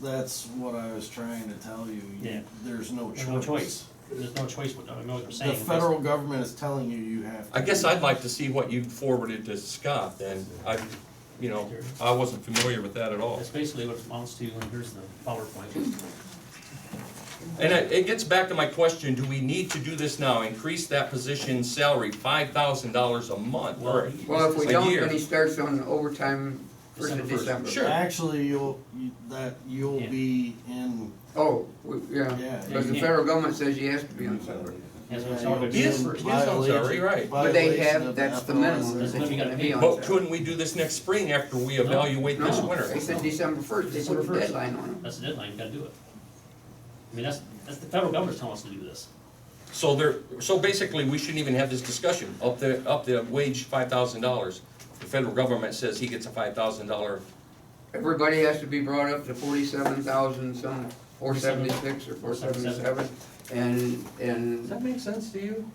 Speaker 12: that's what I was trying to tell you.
Speaker 4: Yeah.
Speaker 12: There's no choice.
Speaker 4: there's no choice, there's no choice, but I know what you're saying.
Speaker 12: The federal government is telling you you have to.
Speaker 7: I guess I'd like to see what you forwarded to Scott then. I wasn't familiar with that at all.
Speaker 4: That's basically what it amounts to, and here's the PowerPoint.
Speaker 7: And it gets back to my question, do we need to do this now? Increase that position's salary $5,000 a month or
Speaker 8: Well, if we
Speaker 7: a
Speaker 8: don't,
Speaker 7: year?
Speaker 8: then he starts on overtime first of
Speaker 4: December 1st.
Speaker 8: December.
Speaker 7: Sure.
Speaker 12: Actually, you'll
Speaker 4: Yeah.
Speaker 12: be in.
Speaker 8: Oh, yeah,
Speaker 12: Yeah.
Speaker 8: because the federal government says he has to be on salary.
Speaker 4: Yes,
Speaker 12: Yeah,
Speaker 4: it's
Speaker 12: you'll
Speaker 4: already-
Speaker 12: be
Speaker 7: He is-
Speaker 12: in
Speaker 7: he is on
Speaker 12: violation-
Speaker 7: salary, right.
Speaker 8: But they
Speaker 12: violation
Speaker 8: have,
Speaker 12: of
Speaker 8: that's the
Speaker 12: FLS.
Speaker 8: minimum,
Speaker 4: That's
Speaker 8: that
Speaker 4: what
Speaker 8: you
Speaker 4: you gotta
Speaker 8: can
Speaker 4: pay.
Speaker 8: be on
Speaker 7: But
Speaker 8: salary.
Speaker 7: couldn't we do this next spring after we evaluate this
Speaker 8: No,
Speaker 7: winter?
Speaker 8: they said December 1st, they put a
Speaker 4: December 1st.
Speaker 8: deadline on him.
Speaker 4: That's the deadline, you gotta do it. I mean, that's the federal government's telling us to do this.
Speaker 7: So basically, we shouldn't even have this discussion, up the wage $5,000. The federal government says he gets a $5,000.
Speaker 8: Everybody has to be brought up to 47,000, some 476 or 477, and
Speaker 7: Does that make sense to you?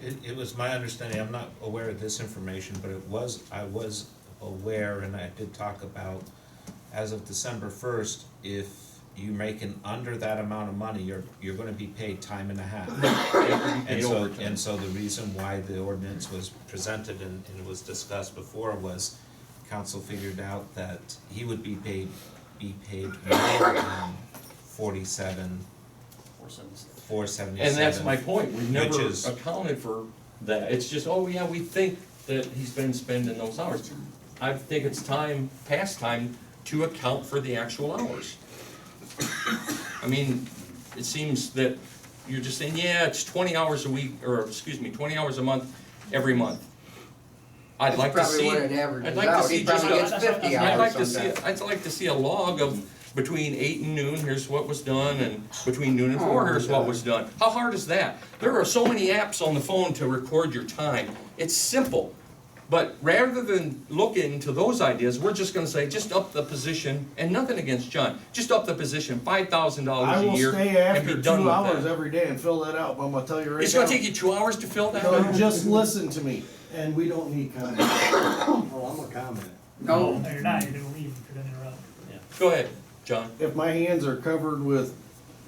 Speaker 13: It was my understanding, I'm not aware of this information, but I was aware, and I did talk about, as of December 1st, if you making under that amount of money, you're gonna be paid time and a half. And so the reason why the ordinance was presented and it was discussed before was council figured out that he would be paid more than 47,
Speaker 4: 477.
Speaker 13: 477.
Speaker 7: And that's my point, we've never
Speaker 13: Which is-
Speaker 7: accounted for that. It's just, oh yeah, we think that he's been spending those hours. I think it's past time to account for the actual hours. I mean, it seems that you're just saying, yeah, it's 20 hours a week, or excuse me, 20 hours a month, every month. I'd
Speaker 8: That's
Speaker 7: like to
Speaker 8: probably
Speaker 7: see,
Speaker 8: what it averages
Speaker 7: I'd like to
Speaker 8: out.
Speaker 7: see
Speaker 8: He
Speaker 7: just
Speaker 8: probably
Speaker 7: a,
Speaker 8: gets 50
Speaker 7: I'd like to
Speaker 8: hours
Speaker 7: see,
Speaker 8: sometimes.
Speaker 7: I'd like to see a log of between 8 and noon, here's what was done, and between noon and 4,
Speaker 8: Oh,
Speaker 7: here's what
Speaker 8: God.
Speaker 7: was done. How hard is that? There are so many apps on the phone to record your time. It's simple. But rather than look into those ideas, we're just gonna say, just up the position, and nothing against John, just up the position, $5,000
Speaker 12: I
Speaker 7: a
Speaker 12: will
Speaker 7: year,
Speaker 12: stay
Speaker 7: and
Speaker 12: after
Speaker 7: be done
Speaker 12: 2 hours
Speaker 7: with that.
Speaker 12: every day and fill that out, but I'm gonna tell you right now.
Speaker 7: It's gonna take you 2 hours to fill that
Speaker 12: No,
Speaker 7: out?
Speaker 12: just listen to me, and we don't need comment. Oh, I'm a comment.
Speaker 8: No,
Speaker 10: No, you're not, you're gonna leave if you're gonna interrupt.
Speaker 7: Go ahead, John.
Speaker 12: If my hands are covered with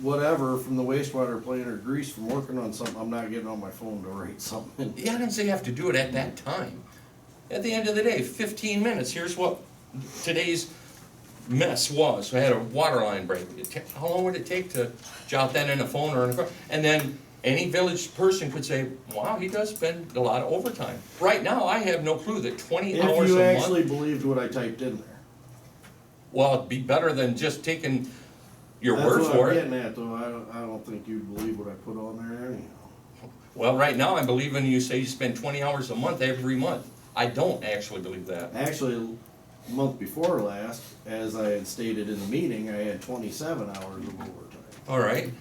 Speaker 12: whatever from the wastewater plant or grease from working on something, I'm not getting on my phone to write something.
Speaker 7: Yeah, I didn't say you have to do it at that time. At the end of the day, 15 minutes, here's what today's mess was. I had a water line break. How long would it take to jot that in a phone or in a car? And then any village person could say, wow, he does spend a lot of overtime. Right now, I have no clue that 20 hours
Speaker 12: If you
Speaker 7: a
Speaker 12: actually
Speaker 7: month,
Speaker 12: believed what I typed in there.
Speaker 7: well, it'd be better than just taking your
Speaker 12: That's
Speaker 7: word
Speaker 12: what
Speaker 7: for
Speaker 12: I'm
Speaker 7: it.
Speaker 12: getting at, though, I don't think you'd believe what I put on there anyhow.
Speaker 7: Well, right now, I'm believing you say you spend 20 hours a month every month. I don't actually believe that.
Speaker 12: Actually, the month before last, as I had stated in the meeting, I had 27 hours of overtime.
Speaker 7: All right.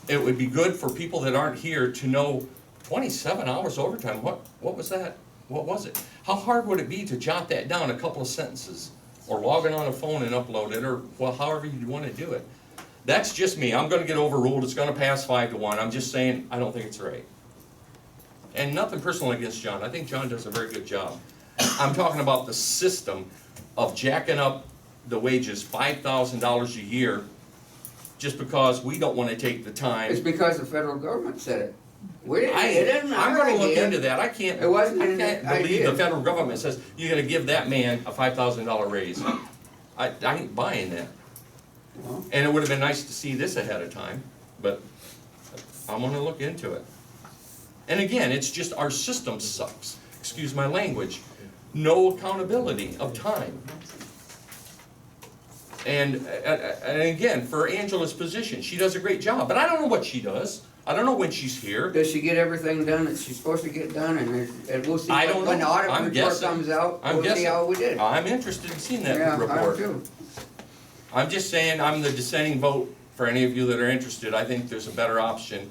Speaker 7: It would be good for people that aren't here to know 27 hours overtime. What was that? What was it? How hard would it be to jot that down, a couple of sentences? Or log in on a phone and upload it, or well, however you want to do it. That's just me. I'm gonna get overruled. It's gonna pass 5-1. I'm just saying, I don't think it's right. And nothing personal against John. I think John does a very good job. I'm talking about the system of jacking up the wages $5,000 a year just because we don't wanna take the
Speaker 8: it's
Speaker 7: time.
Speaker 8: because the federal government said it. We didn't, it didn't
Speaker 7: I'm
Speaker 8: our
Speaker 7: gonna look
Speaker 8: idea.
Speaker 7: into that. I can't
Speaker 8: It wasn't
Speaker 7: believe
Speaker 8: an
Speaker 7: the
Speaker 8: idea.
Speaker 7: federal government says, you're gonna give that man a $5,000 raise. I ain't buying that.
Speaker 8: Well,
Speaker 7: And it would've been nice to see this ahead of time, but I'm gonna look into it. And again, it's just our system sucks, excuse my language. No accountability of time. And again, for Angela's position, she does a great job, but I don't know what she does. I don't know when she's here.
Speaker 8: Does she get everything done that she's supposed to get done, and we'll see
Speaker 7: I don't
Speaker 8: when the
Speaker 7: know.
Speaker 8: audit
Speaker 7: I'm
Speaker 8: report
Speaker 7: guessing.
Speaker 8: comes out,
Speaker 7: I'm
Speaker 8: we'll see
Speaker 7: guessing.
Speaker 8: how we did.
Speaker 7: I'm interested in seeing that
Speaker 8: Yeah, I
Speaker 7: report.
Speaker 8: do too.
Speaker 7: I'm just saying, I'm the dissenting vote for any of you that are interested. I think there's a better option,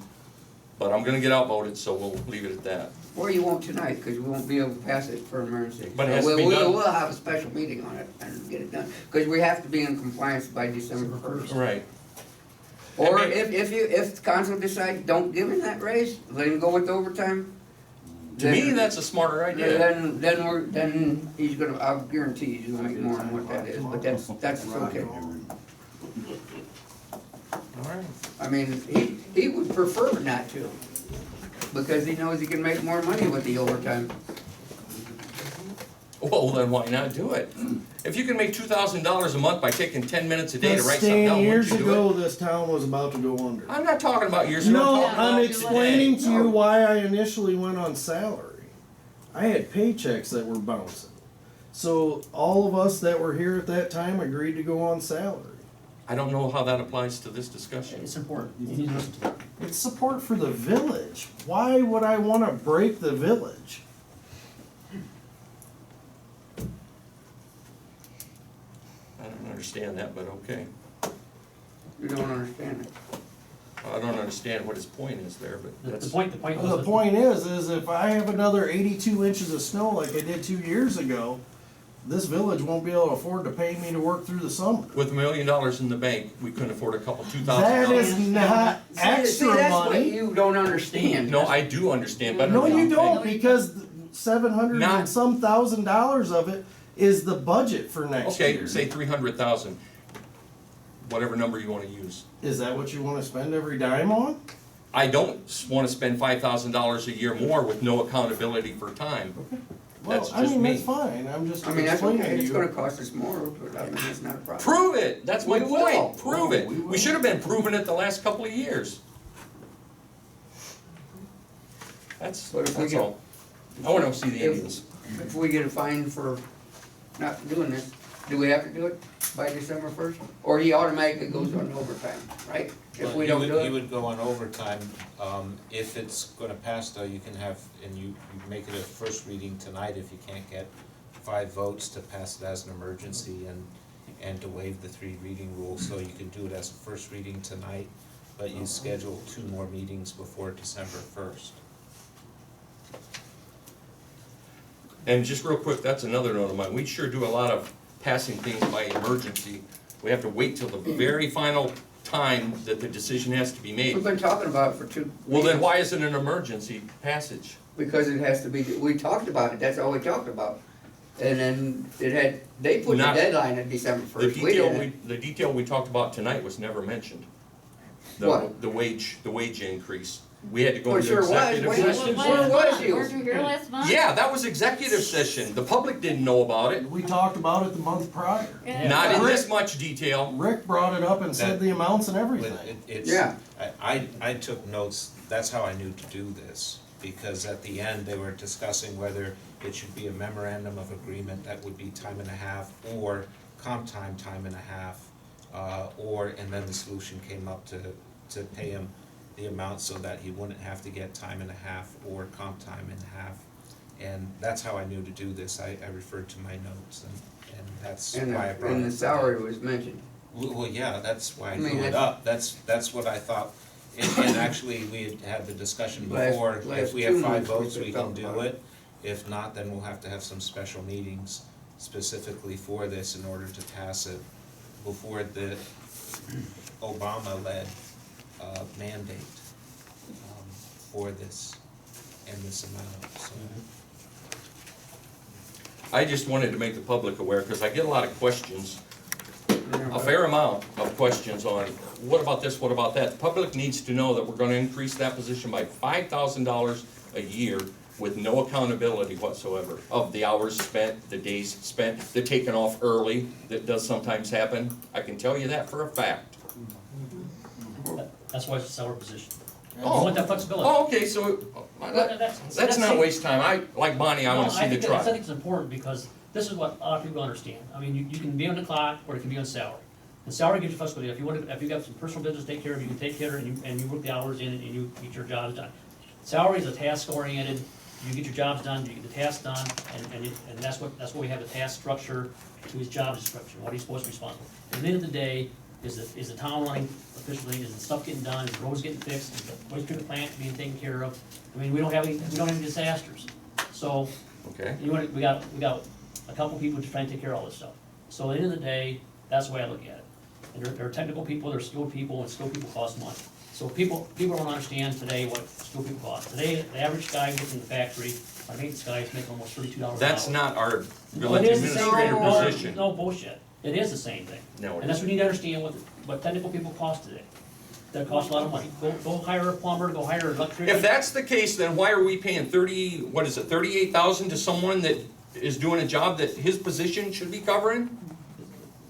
Speaker 7: but I'm gonna get outvoted, so we'll leave it at that.
Speaker 8: Or you won't tonight, because we won't be able to pass it for emergency.
Speaker 7: But it
Speaker 8: So
Speaker 7: has to be done.
Speaker 8: We'll have a special meeting on it and get it done, because we have to be in compliance by December 1st.
Speaker 7: Right.
Speaker 8: Or
Speaker 7: And
Speaker 8: if the council decides, don't give him that raise, let him go with overtime.
Speaker 7: To me, that's a smarter idea.
Speaker 8: Then he's gonna, I'll guarantee he's gonna make more than what that is, but that's okay.
Speaker 7: All right.
Speaker 8: I mean, he would prefer not to, because he knows he can make more money with the overtime.
Speaker 7: Well, then why not do it? If you can make $2,000 a month by taking 10 minutes a day to
Speaker 12: But
Speaker 7: write something down,
Speaker 12: Stan, years
Speaker 7: wouldn't you do
Speaker 12: ago,
Speaker 7: it?
Speaker 12: this town was about to go under.
Speaker 7: I'm not talking about years ago.
Speaker 12: No,
Speaker 7: talking
Speaker 12: I'm
Speaker 7: about
Speaker 12: explaining to
Speaker 7: today.
Speaker 12: you why I initially went on salary. I had paychecks that were bouncing. So all of us that were here at that time agreed to go on salary.
Speaker 7: I don't know how that applies to this discussion.
Speaker 4: It's important, you need to listen to that.
Speaker 12: It's support for the village. Why would I wanna break the village?
Speaker 7: I don't understand that, but okay.
Speaker 8: You don't understand it.
Speaker 7: I don't understand what his point is there, but
Speaker 4: The
Speaker 7: that's.
Speaker 4: point was.
Speaker 12: The
Speaker 4: that-
Speaker 12: point is if I have another 82 inches of snow like I did 2 years ago, this village won't be able to afford to pay me to work through the summer.
Speaker 7: With $1 million in the bank, we couldn't afford a couple $2,000.
Speaker 12: That is not
Speaker 8: See,
Speaker 12: extra
Speaker 8: that's what
Speaker 12: money.
Speaker 8: you don't understand.
Speaker 7: No, I do understand better
Speaker 12: No,
Speaker 7: than
Speaker 12: you don't,
Speaker 7: think.
Speaker 12: because 700
Speaker 7: Not-
Speaker 12: and some $1,000s of it is the budget for next year.
Speaker 7: Okay, say 300,000, whatever number you wanna use.
Speaker 12: Is that what you wanna spend every dime on?
Speaker 7: I don't wanna spend $5,000 a year more with no accountability for time.
Speaker 12: Well,
Speaker 7: That's
Speaker 12: I
Speaker 7: just
Speaker 12: mean,
Speaker 7: me.
Speaker 12: that's fine, I'm just
Speaker 8: I mean, that's
Speaker 12: explaining
Speaker 8: okay,
Speaker 12: to
Speaker 8: it's gonna
Speaker 12: you.
Speaker 8: cost us more, but I mean, it's not a problem.
Speaker 7: Prove it, that's my
Speaker 8: We will.
Speaker 7: point, prove it.
Speaker 8: We will.
Speaker 7: We should have been proving it the last couple of years. That's
Speaker 8: But if we get-
Speaker 7: all. I wanna see the Indians.
Speaker 8: If we get a fine for not doing this, do we have to do it? by December first? Or he automatically goes on overtime, right? If we don't do
Speaker 13: He
Speaker 8: it?
Speaker 13: would go on overtime. If it's gonna pass though, you can have, and you make it a first reading tonight if you can't get 5 votes to pass it as an emergency and to waive the 3 reading rule, so you can do it as a first reading tonight, but you schedule 2 more meetings before December 1st.
Speaker 7: And just real quick, that's another note of mine, we sure do a lot of passing things by emergency. We have to wait till the very final time that the decision has to be
Speaker 8: We've
Speaker 7: made.
Speaker 8: been talking about it for 2.
Speaker 7: Well, then why is it an emergency passage?
Speaker 8: Because it has to be, we talked about it, that's all we talked about. And then they put the
Speaker 7: Not-
Speaker 8: deadline at December
Speaker 7: The
Speaker 8: first, we
Speaker 7: detail
Speaker 8: didn't.
Speaker 7: the detail we talked about tonight was never mentioned.
Speaker 8: What?
Speaker 7: The wage increase. We had to go
Speaker 8: Well, it
Speaker 7: into
Speaker 8: sure was.
Speaker 7: executive
Speaker 8: Wait,
Speaker 7: session.
Speaker 8: where was you?
Speaker 6: Weren't you here last month?
Speaker 7: Yeah, that was executive session. The public didn't know about it,
Speaker 12: We talked about it the month prior.
Speaker 6: Yeah.
Speaker 7: not in this much detail.
Speaker 12: Rick brought it up and said the amounts and
Speaker 13: But
Speaker 12: everything.
Speaker 13: it's,
Speaker 8: Yeah.
Speaker 13: I took notes, that's how I knew to do this, because at the end, they were discussing whether it should be a memorandum of agreement that would be time and a half, or comp time and a half, and then the solution came up to pay him the amount so that he wouldn't have to get time and a half or comp time and a half. And that's how I knew to do this, I referred to my notes, and that's
Speaker 8: And
Speaker 13: why I brought it.
Speaker 8: the salary was mentioned.
Speaker 13: Well, yeah, that's why I
Speaker 8: I mean,
Speaker 13: drew it
Speaker 8: that's-
Speaker 13: up, that's what I thought, and actually, we had the discussion before,
Speaker 8: Last
Speaker 13: if we have
Speaker 8: 2
Speaker 13: 5
Speaker 8: months we
Speaker 13: votes, we can
Speaker 8: talked
Speaker 13: do
Speaker 8: about
Speaker 13: it. If not, then we'll have to have some special meetings specifically for this in order to pass it before the Obama-led mandate for this and this amount, so.
Speaker 7: I just wanted to make the public aware, because I get a lot of questions, a fair amount of questions on, what about this, what about that? The public needs to know that we're gonna increase that position by $5,000 a year with no accountability whatsoever of the hours spent, the days spent, the taking off early, that does sometimes happen. I can tell you that for a fact.
Speaker 4: That's why it's a salary position. You
Speaker 7: Oh.
Speaker 4: want that flexibility.
Speaker 7: Oh, okay, so, that's not waste time, like Bonnie, I
Speaker 4: No,
Speaker 7: wanna see the
Speaker 4: think
Speaker 7: truck.
Speaker 4: I think it's important because this is what a lot of people understand. I mean, you can be on the clock or it can be on salary. The salary gives you flexibility. If you got some personal business to take care of, you can take care of it and you work the hours in and you get your jobs done. Salary is a task oriented, you get your jobs done, you get the tasks done, and that's what we have the task structure to his job description, what he's supposed to be responsible. At the end of the day, is the town running efficiently, is the stuff getting done, is the roads getting fixed, is the waste treatment plant being taken care of? I mean, we don't have any disasters. So,
Speaker 7: Okay,
Speaker 4: we got a couple people just trying to take care of all this stuff. So at the end of the day, that's the way I look at it. And there are technical people, there are skilled people, and skilled people cost money. So people don't understand today what skilled people cost. Today, the average guy working in the factory, our maintenance guy is making almost $32 an hour.
Speaker 7: that's not our
Speaker 4: No,
Speaker 7: village
Speaker 4: it is the same-
Speaker 7: administrator
Speaker 4: no,
Speaker 7: position.
Speaker 4: No bullshit. It is the same thing.
Speaker 7: No, it
Speaker 4: And that's what we need to understand what technical people cost today. That costs a lot of money. Go hire a plumber, go hire an electrician.
Speaker 7: If that's the case, then why are we paying 38,000 to someone that is doing a job that his position should be covering?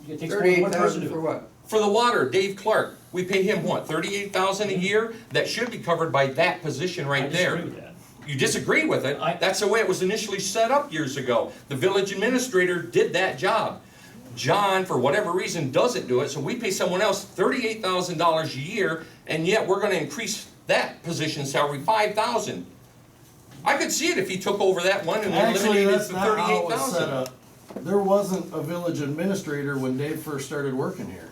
Speaker 4: It takes more than one person to
Speaker 8: 38,000
Speaker 4: do
Speaker 8: for
Speaker 4: it.
Speaker 8: what?
Speaker 7: For the water, Dave Clark, we pay him what, 38,000 a year? That should be covered by that position
Speaker 4: I
Speaker 7: right
Speaker 4: disagree
Speaker 7: there.
Speaker 4: with that.
Speaker 7: You disagree with it?
Speaker 4: I-
Speaker 7: That's the way it was initially set up years ago. The village administrator did that job. John, for whatever reason, doesn't do it, so we pay someone else $38,000 a year, and yet we're gonna increase that position salary 5,000. I could see it if he took over that one and
Speaker 12: Actually,
Speaker 7: eliminated
Speaker 12: that's
Speaker 7: the
Speaker 12: not how it was set
Speaker 7: 38,000.
Speaker 12: up. There wasn't a village administrator when Dave first started working here.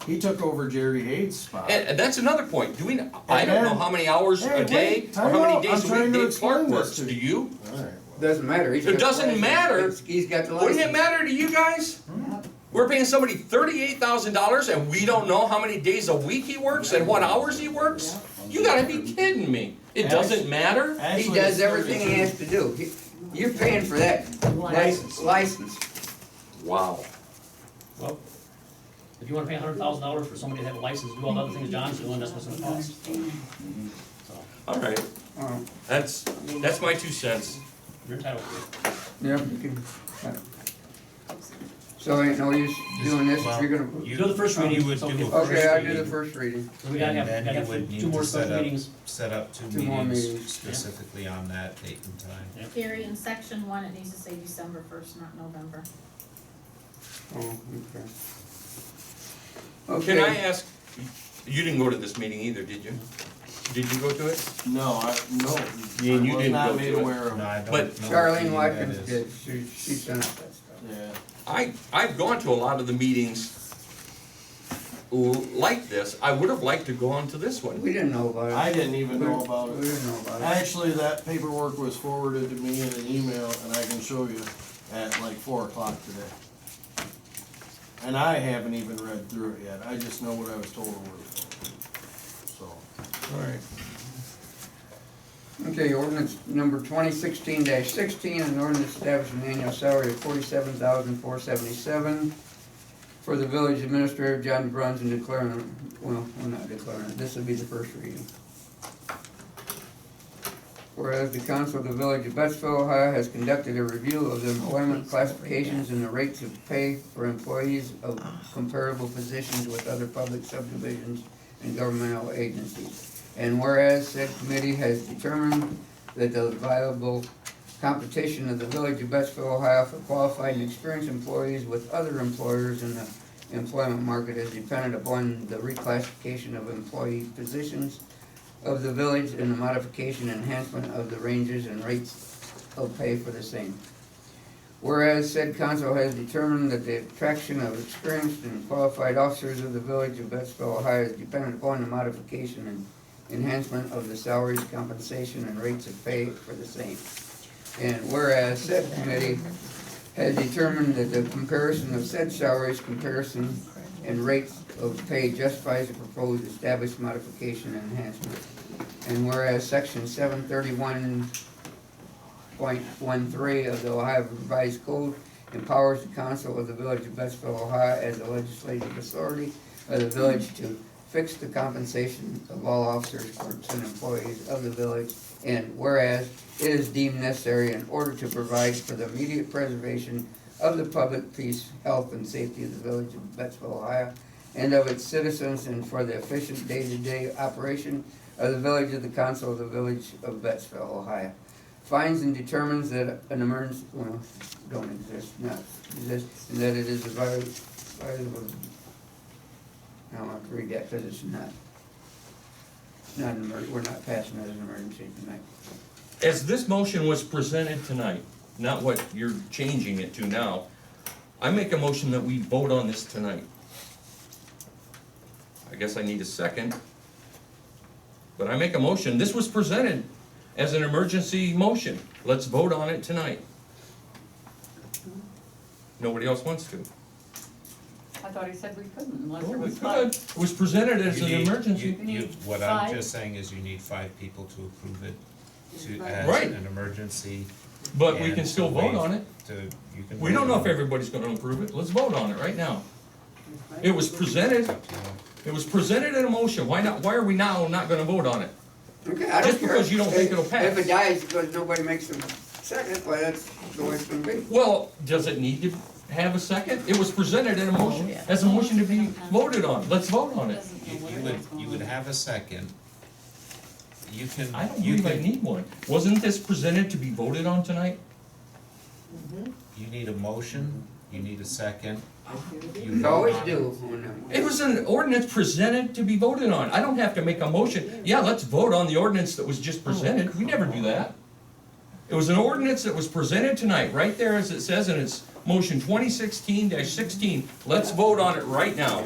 Speaker 12: He took over Jerry Hayes' spot.
Speaker 7: And that's another point. I don't know how many hours
Speaker 12: Hey,
Speaker 7: a day
Speaker 12: wait,
Speaker 7: or
Speaker 12: time
Speaker 7: how many
Speaker 12: out.
Speaker 7: days
Speaker 12: I'm
Speaker 7: a
Speaker 12: trying
Speaker 7: week
Speaker 12: to
Speaker 7: Dave Clark
Speaker 12: explain this
Speaker 7: works.
Speaker 12: to
Speaker 7: Do
Speaker 12: you.
Speaker 7: you?
Speaker 12: Alright,
Speaker 8: Doesn't matter. He's
Speaker 7: It
Speaker 8: got the
Speaker 7: doesn't
Speaker 8: license.
Speaker 7: matter.
Speaker 8: He's got the license.
Speaker 7: Wouldn't it matter to you guys? We're paying somebody $38,000 and we don't know how many days a week he works and what hours he works? You gotta be kidding me. It doesn't matter?
Speaker 8: He
Speaker 12: Actually,
Speaker 8: does
Speaker 12: it's
Speaker 8: everything he
Speaker 12: 32.
Speaker 8: has to do. You're paying for that license.
Speaker 7: Wow.
Speaker 4: Well, if you wanna pay $100,000 for somebody to have a license, to do all the other things John's doing, that's what's gonna cost. So,
Speaker 7: All right.
Speaker 8: Um,
Speaker 7: That's my 2 cents.
Speaker 4: you're entitled to it.
Speaker 8: Yeah, you can. So ain't no use doing this if you're gonna.
Speaker 4: Do the first reading,
Speaker 13: You would
Speaker 4: so
Speaker 13: do
Speaker 4: we
Speaker 13: a
Speaker 4: can-
Speaker 8: Okay, I'll do
Speaker 13: reading.
Speaker 8: the first reading.
Speaker 4: So we gotta have,
Speaker 13: And then you would need
Speaker 4: two more
Speaker 13: to set
Speaker 4: special
Speaker 13: up-
Speaker 4: meetings.
Speaker 13: Set up two
Speaker 8: Two more
Speaker 13: meetings
Speaker 8: meetings.
Speaker 13: specifically on that date and time.
Speaker 5: Gary, in section 1, it needs to say December 1st, not November.
Speaker 8: Oh, okay.
Speaker 7: Can I
Speaker 8: Okay,
Speaker 7: ask, you didn't go to this meeting either, did you? Did you go to it?
Speaker 12: No, no,
Speaker 7: Yeah, and you
Speaker 12: I was
Speaker 7: didn't
Speaker 12: not
Speaker 7: go
Speaker 12: made
Speaker 7: to it.
Speaker 12: aware of
Speaker 13: No,
Speaker 12: it.
Speaker 13: I don't
Speaker 7: But
Speaker 13: know what
Speaker 8: Charlene
Speaker 13: meeting that
Speaker 8: Watkins
Speaker 13: is.
Speaker 8: did, she sent us that stuff.
Speaker 12: Yeah.
Speaker 7: I've gone to a lot of the meetings like this. I would have liked to go on to this one.
Speaker 8: We didn't know about it.
Speaker 12: I didn't even know about
Speaker 8: We
Speaker 12: it.
Speaker 8: didn't know about it.
Speaker 12: Actually, that paperwork was forwarded to me in an email, and I can show you at like 4 o'clock today. And I haven't even read through it yet, I just know what I was told over the phone. So,
Speaker 7: Alright.
Speaker 8: Okay, ordinance number 2016-16, an ordinance establishing an annual salary of $47,477 for the village administrator, John Bruns, and declaring, well, we're not declaring it, this will be the first reading. Whereas the council of the village of Bettsville, Ohio has conducted a review of the employment classifications and the rates of pay for employees of comparable positions with other public subdivisions and governmental agencies. And whereas said committee has determined that the viable competition of the village of Bettsville, Ohio for qualified and experienced employees with other employers in the employment market is dependent upon the reclassification of employee positions of the village and the modification and enhancement of the ranges and rates of pay for the same. Whereas said council has determined that the attraction of experienced and qualified officers of the village of Bettsville, Ohio is dependent upon the modification and enhancement of the salaries, compensation, and rates of pay for the same. And whereas said committee has determined that the comparison of said salaries, comparison, and rates of pay justifies the proposed established modification and enhancement. And whereas section 731.13 of the Ohio Revised Code empowers the council of the village of Bettsville, Ohio as a legislative authority of the village to fix the compensation of all officers, clerks, and employees of the village. And whereas it is deemed necessary in order to provide for the immediate preservation of the public peace, health, and safety of the village of Bettsville, Ohio, and of its citizens, and for the efficient day-to-day operation of the village of the council of the village of Bettsville, Ohio. Finds and determines that an emergency, well, don't exist, not exist, and that it is a violation. I don't have to read that because it's not an we're not passing it as an emergency tonight.
Speaker 7: As this motion was presented tonight, not what you're changing it to now, I make a motion that we vote on this tonight. I guess I need a second. But I make a motion, this was presented as an emergency motion. Let's vote on it tonight. Nobody else wants to.
Speaker 9: I thought he said we couldn't unless
Speaker 7: Well,
Speaker 9: there
Speaker 7: we
Speaker 9: was
Speaker 7: could. It was presented as
Speaker 13: You
Speaker 7: an
Speaker 13: need-
Speaker 7: emergency.
Speaker 13: What I'm
Speaker 9: Five.
Speaker 13: just saying is you need 5 people to approve it, to,
Speaker 9: Right.
Speaker 13: as
Speaker 7: Right.
Speaker 13: an emergency.
Speaker 7: But we
Speaker 13: and
Speaker 7: can still
Speaker 13: to
Speaker 7: vote
Speaker 13: wait
Speaker 7: on it.
Speaker 13: You can
Speaker 7: We don't know if
Speaker 13: vote on it.
Speaker 7: everybody's gonna approve it. Let's vote on it right now. It was presented,
Speaker 13: It's up to you.
Speaker 7: it was presented in a motion. Why are we now not gonna vote on it?
Speaker 8: Okay, I don't
Speaker 7: Just because
Speaker 8: care.
Speaker 7: you don't think it'll pass.
Speaker 8: If it dies because nobody makes a second, well, that's the way it's gonna be.
Speaker 7: Well, does it need to have a second? It was presented in a motion,
Speaker 9: yeah.
Speaker 7: as a motion to be voted on. Let's vote on it.
Speaker 13: You would have a second. You can,
Speaker 7: I don't
Speaker 13: you
Speaker 7: believe I
Speaker 13: can,
Speaker 7: need one. Wasn't this presented to be voted on tonight?
Speaker 13: you need a motion, you need a second. You
Speaker 8: You
Speaker 13: vote
Speaker 8: always
Speaker 13: on it.
Speaker 8: do. when
Speaker 7: It was an ordinance presented to be voted on. I don't have to make a motion. Yeah, let's vote on the ordinance that was just presented. We never do that. It was an ordinance that was presented tonight, right there as it says, and it's motion 2016-16. Let's vote on it right now.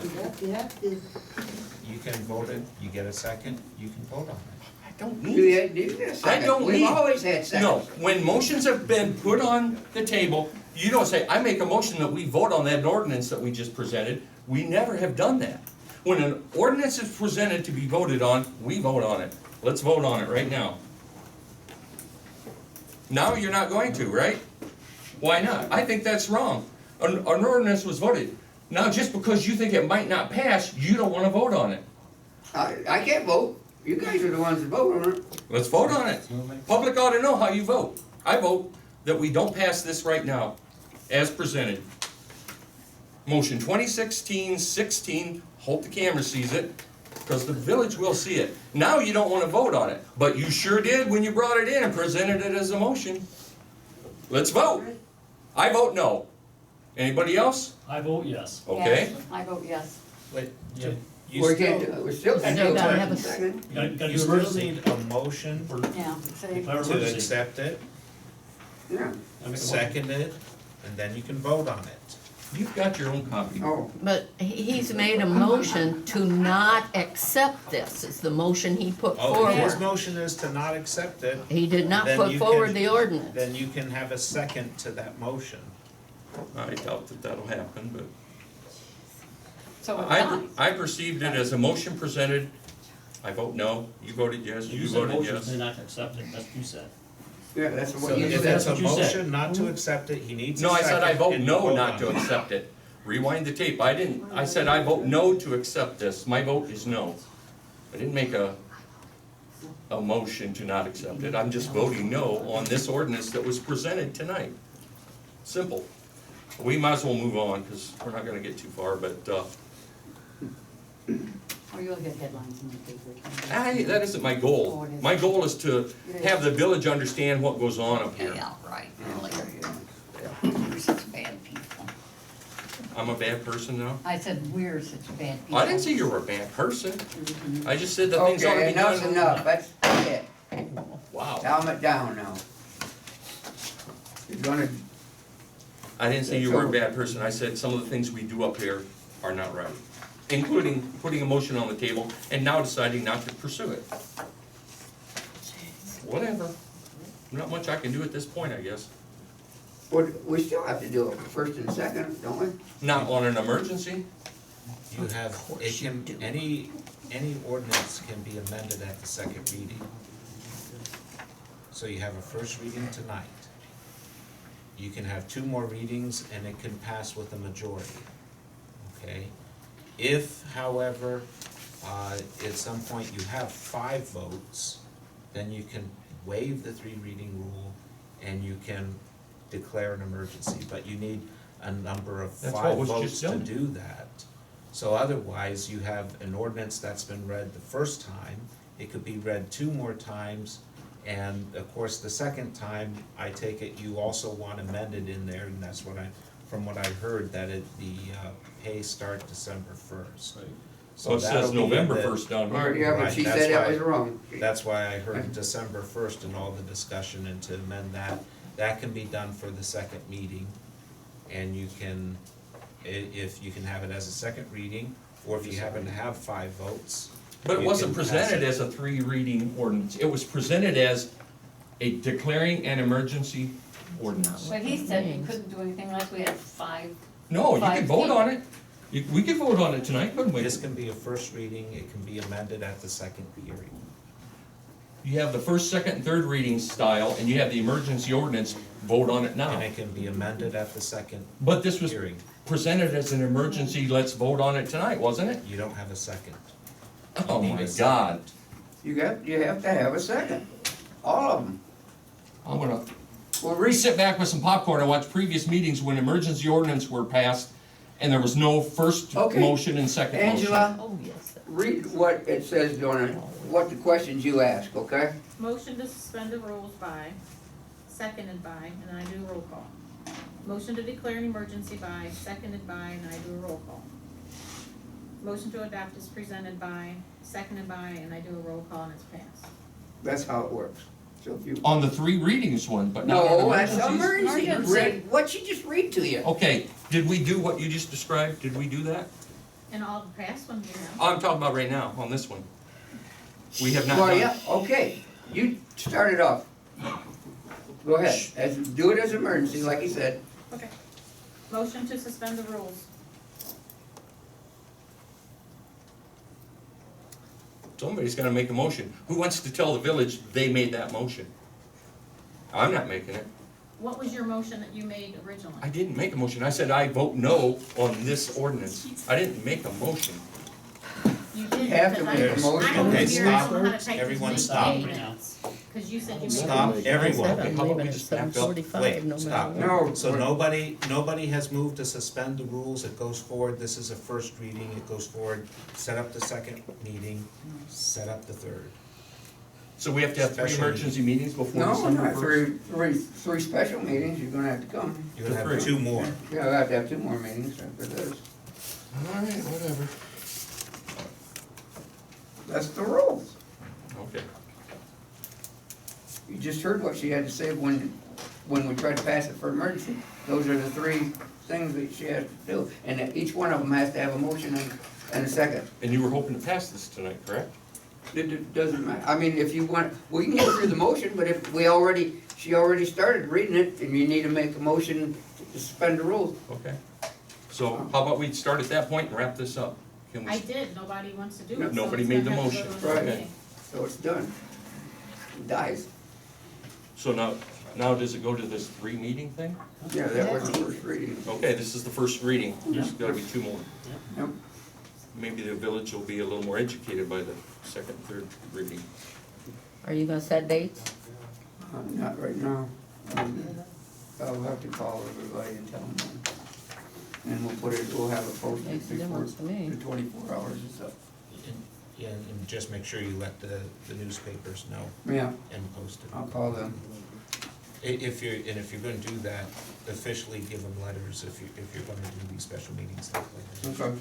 Speaker 13: You can vote it, you get a second, you can vote on it.
Speaker 7: I don't
Speaker 8: You
Speaker 7: need.
Speaker 8: had, you get a second.
Speaker 7: don't
Speaker 8: We've
Speaker 7: need-
Speaker 8: always had seconds.
Speaker 7: No, when motions have been put on the table, you don't say, I make a motion that we vote on that ordinance that we just presented. We never have done that. When an ordinance is presented to be voted on, we vote on it. Let's vote on it right now. Now you're not going to, right? Why not? I think that's wrong. An ordinance was voted. Now, just because you think it might not pass, you don't wanna vote on it.
Speaker 8: I can't vote. You guys are the ones that vote on it.
Speaker 7: Let's vote on it. Public ought to know how you vote. I vote that we don't pass this right now, as presented. Motion 2016-16, hope the camera sees it, because the village will see it. Now you don't wanna vote on it, but you sure did when you brought it in and presented it as a motion. Let's vote. I vote no. Anybody else?
Speaker 4: I vote yes.
Speaker 7: Okay.
Speaker 6: Yes, I vote yes.
Speaker 13: But
Speaker 4: Yeah.
Speaker 13: you
Speaker 8: We
Speaker 13: still,
Speaker 8: can't, we still
Speaker 9: And
Speaker 8: can
Speaker 9: they
Speaker 8: do
Speaker 9: gotta
Speaker 8: it.
Speaker 9: have a
Speaker 8: Second.
Speaker 4: Gotta
Speaker 13: you
Speaker 4: do
Speaker 13: still
Speaker 4: emergency.
Speaker 13: need a motion
Speaker 6: Yeah, say,
Speaker 4: Declare
Speaker 13: to
Speaker 4: emergency.
Speaker 13: accept it,
Speaker 8: Yeah,
Speaker 4: I make a motion.
Speaker 13: seconded, and then you can vote on it.
Speaker 7: You've got your own copy.
Speaker 8: oh,
Speaker 9: But he's made a motion to not accept this, is the motion he put
Speaker 13: Oh, his
Speaker 9: forward.
Speaker 13: motion is to not accept it,
Speaker 9: He did not
Speaker 13: Then
Speaker 9: put
Speaker 13: you
Speaker 9: forward
Speaker 13: can-
Speaker 9: the ordinance.
Speaker 13: then you can have a second to that motion.
Speaker 7: I doubt that that'll happen, but
Speaker 6: so it dies.
Speaker 7: I perceived it as a motion presented. I vote no. You voted yes.
Speaker 4: You
Speaker 7: You
Speaker 4: said
Speaker 7: voted
Speaker 4: motion,
Speaker 7: yes.
Speaker 4: say not to accept it, that's what you said.
Speaker 8: yeah, that's
Speaker 13: So
Speaker 8: what you
Speaker 13: if
Speaker 8: said.
Speaker 13: it's a
Speaker 4: That's what you said.
Speaker 13: motion not to accept it, he needs a
Speaker 7: No, I
Speaker 13: second.
Speaker 7: said I vote
Speaker 13: and you
Speaker 7: no not
Speaker 13: on
Speaker 7: to
Speaker 13: it.
Speaker 7: accept it. Rewind the tape. I said I vote no to accept this. My vote is no. I didn't make a motion to not accept it. I'm just voting no on this ordinance that was presented tonight. Simple. We might as well move on, because we're not gonna get too far, but,
Speaker 6: Or you'll get headlines in the paper.
Speaker 7: that isn't my goal. My goal is to have the village understand what goes on up here.
Speaker 9: Yeah, right, really.
Speaker 6: We're such bad people.
Speaker 7: I'm a bad person now?
Speaker 6: I said we're such bad people.
Speaker 7: I didn't say you were a bad person. I just said that things ought to
Speaker 8: Okay,
Speaker 7: be
Speaker 8: enough's
Speaker 7: done.
Speaker 8: enough, that's it.
Speaker 7: Wow.
Speaker 8: Calm it down now. You're gonna,
Speaker 7: I didn't say you were a bad person. I said some of the things we do up here are not right, including putting a motion on the table and now deciding not to pursue it. Whatever. Not much I can do at this point, I guess.
Speaker 8: we still have to do it first and second, don't we?
Speaker 7: Not on an emergency.
Speaker 13: You have, it can, any ordinance can be amended at the second reading. So you have a first reading tonight. You can have 2 more readings and it can pass with a majority, okay? If, however, at some point you have 5 votes, then you can waive the 3 reading rule and you can declare an emergency, but you need a number of
Speaker 7: That's what
Speaker 13: 5
Speaker 7: was
Speaker 13: votes
Speaker 7: just
Speaker 13: to
Speaker 7: done.
Speaker 13: do that. So otherwise, you have an ordinance that's been read the first time, it could be read 2 more times, and of course, the second time, I take it you also want amended in there, and that's what from what I heard, that the pay start December 1st.
Speaker 7: So it
Speaker 13: that'll
Speaker 7: says
Speaker 13: be in
Speaker 7: November
Speaker 13: the-
Speaker 7: 1st down
Speaker 8: Or,
Speaker 7: here.
Speaker 8: yeah, but
Speaker 13: Right,
Speaker 8: she
Speaker 13: that's
Speaker 8: said that
Speaker 13: why-
Speaker 8: was wrong.
Speaker 13: That's why I heard December 1st and all the discussion, and to amend that can be done for the second meeting. And you can, if you can have it as a second reading, or if you happen to have 5 votes.
Speaker 7: But it
Speaker 13: you
Speaker 7: wasn't
Speaker 13: can pass
Speaker 7: presented
Speaker 13: it.
Speaker 7: as a 3-reading ordinance. It was presented as a declaring an emergency ordinance.
Speaker 6: But he said you couldn't do anything unless we had 5.
Speaker 7: No, you can
Speaker 6: 5
Speaker 7: vote
Speaker 6: people.
Speaker 7: on it. We could vote on it tonight, couldn't we?
Speaker 13: This can be a first reading, it can be amended at the second hearing.
Speaker 7: You have the first, second, and third reading style, and you have the emergency ordinance, vote on it
Speaker 13: And
Speaker 7: now.
Speaker 13: it can be amended at the second
Speaker 7: But this was
Speaker 13: hearing.
Speaker 7: presented as an emergency, let's vote on it tonight, wasn't it?
Speaker 13: You don't have a second.
Speaker 7: Oh
Speaker 13: need
Speaker 7: my
Speaker 13: a second.
Speaker 7: God.
Speaker 8: You have to have a second, all of them.
Speaker 7: I'm gonna, we'll sit back with some popcorn and watch previous meetings when emergency ordinance were passed and there was no first
Speaker 8: Okay.
Speaker 7: motion and second motion.
Speaker 8: Angela,
Speaker 9: Oh, yes.
Speaker 8: read what it says on it, what the questions you ask, okay?
Speaker 5: Motion to suspend the rules by, seconded by, and then I do a roll call. Motion to declare an emergency by, seconded by, and I do a roll call. Motion to adopt is presented by, seconded by, and I do a roll call and it's passed.
Speaker 8: That's how it works. So if you,
Speaker 7: On the 3 readings one, but not on
Speaker 8: no, that's
Speaker 7: emergencies?
Speaker 8: emergency, read, what she just read to you.
Speaker 7: Okay, did we do what you just described? Did we do that?
Speaker 5: And all the past ones you have.
Speaker 7: I'm talking about right now, on this one. We have not
Speaker 8: Well,
Speaker 7: done.
Speaker 8: yeah, okay, you started off. Go ahead, do it as emergency, like you said.
Speaker 5: Okay. Motion to suspend the rules.
Speaker 7: Somebody's gonna make a motion. Who wants to tell the village they made that motion? I'm not making it.
Speaker 5: What was your motion that you made originally?
Speaker 7: I didn't make a motion. I said I vote no on this ordinance. I didn't make a motion.
Speaker 5: You did,
Speaker 8: have to
Speaker 5: because
Speaker 8: make a
Speaker 5: I
Speaker 8: motion.
Speaker 5: don't
Speaker 13: Okay,
Speaker 5: hear how
Speaker 13: stop.
Speaker 5: to type these
Speaker 13: Everyone
Speaker 5: things
Speaker 13: stop.
Speaker 5: in minutes. Cause you said you made.
Speaker 13: Stop, everyone.
Speaker 9: I said I'm
Speaker 7: How about we
Speaker 9: leaving at
Speaker 7: just back up?
Speaker 9: 7:45, no
Speaker 13: Wait, stop.
Speaker 9: matter
Speaker 8: No.
Speaker 13: So nobody has moved to suspend the rules, it goes forward, this is a first reading, it goes forward, set up the second meeting, set up the third.
Speaker 7: So we have to have three
Speaker 12: Special
Speaker 7: emergency meetings before
Speaker 8: No,
Speaker 7: December
Speaker 8: not
Speaker 7: first?
Speaker 8: three special meetings, you're gonna have to come.
Speaker 12: You're gonna
Speaker 7: Three.
Speaker 12: have two more.
Speaker 8: Yeah, I'll have to have two more meetings after this.
Speaker 12: Alright, whatever.
Speaker 8: That's the rules.
Speaker 7: Okay.
Speaker 8: You just heard what she had to say when we tried to pass it for emergency. Those are the three things that she has to do, and that each one of them has to have a motion and a second.
Speaker 7: And you were hoping to pass this tonight, correct?
Speaker 8: It doesn't matter, I mean, if you want, we can get through the motion, but if she already started reading it, and you need to make a motion to suspend the rules.
Speaker 7: Okay. So how about we start at that point and wrap this up? Can we?
Speaker 5: I did, nobody wants to do it. so
Speaker 7: Nobody
Speaker 5: it's
Speaker 7: made
Speaker 5: gonna
Speaker 7: the
Speaker 5: have to go
Speaker 7: motion.
Speaker 5: to another
Speaker 8: Right.
Speaker 5: meeting.
Speaker 8: So it's done. It dies.
Speaker 7: So now does it go to this 3-meeting thing?
Speaker 8: Yeah, that was the first reading.
Speaker 7: Okay, this is the first reading, there's
Speaker 4: Yeah.
Speaker 7: gotta be 2 more.
Speaker 8: Yep.
Speaker 7: Maybe the village will be a little more educated by the second, third reading.
Speaker 9: Are you gonna set dates?
Speaker 8: Not right now. I'll have to call everybody and tell them. And we'll have it posted
Speaker 9: Makes a
Speaker 8: before
Speaker 9: difference to me.
Speaker 8: the 24 hours is up.
Speaker 13: Yeah, and just make sure you let the newspapers know
Speaker 8: Yeah,
Speaker 13: and post it.
Speaker 8: I'll call them.
Speaker 13: If you're gonna do that, officially give them letters if you're gonna do these special meetings like that.
Speaker 8: Okay.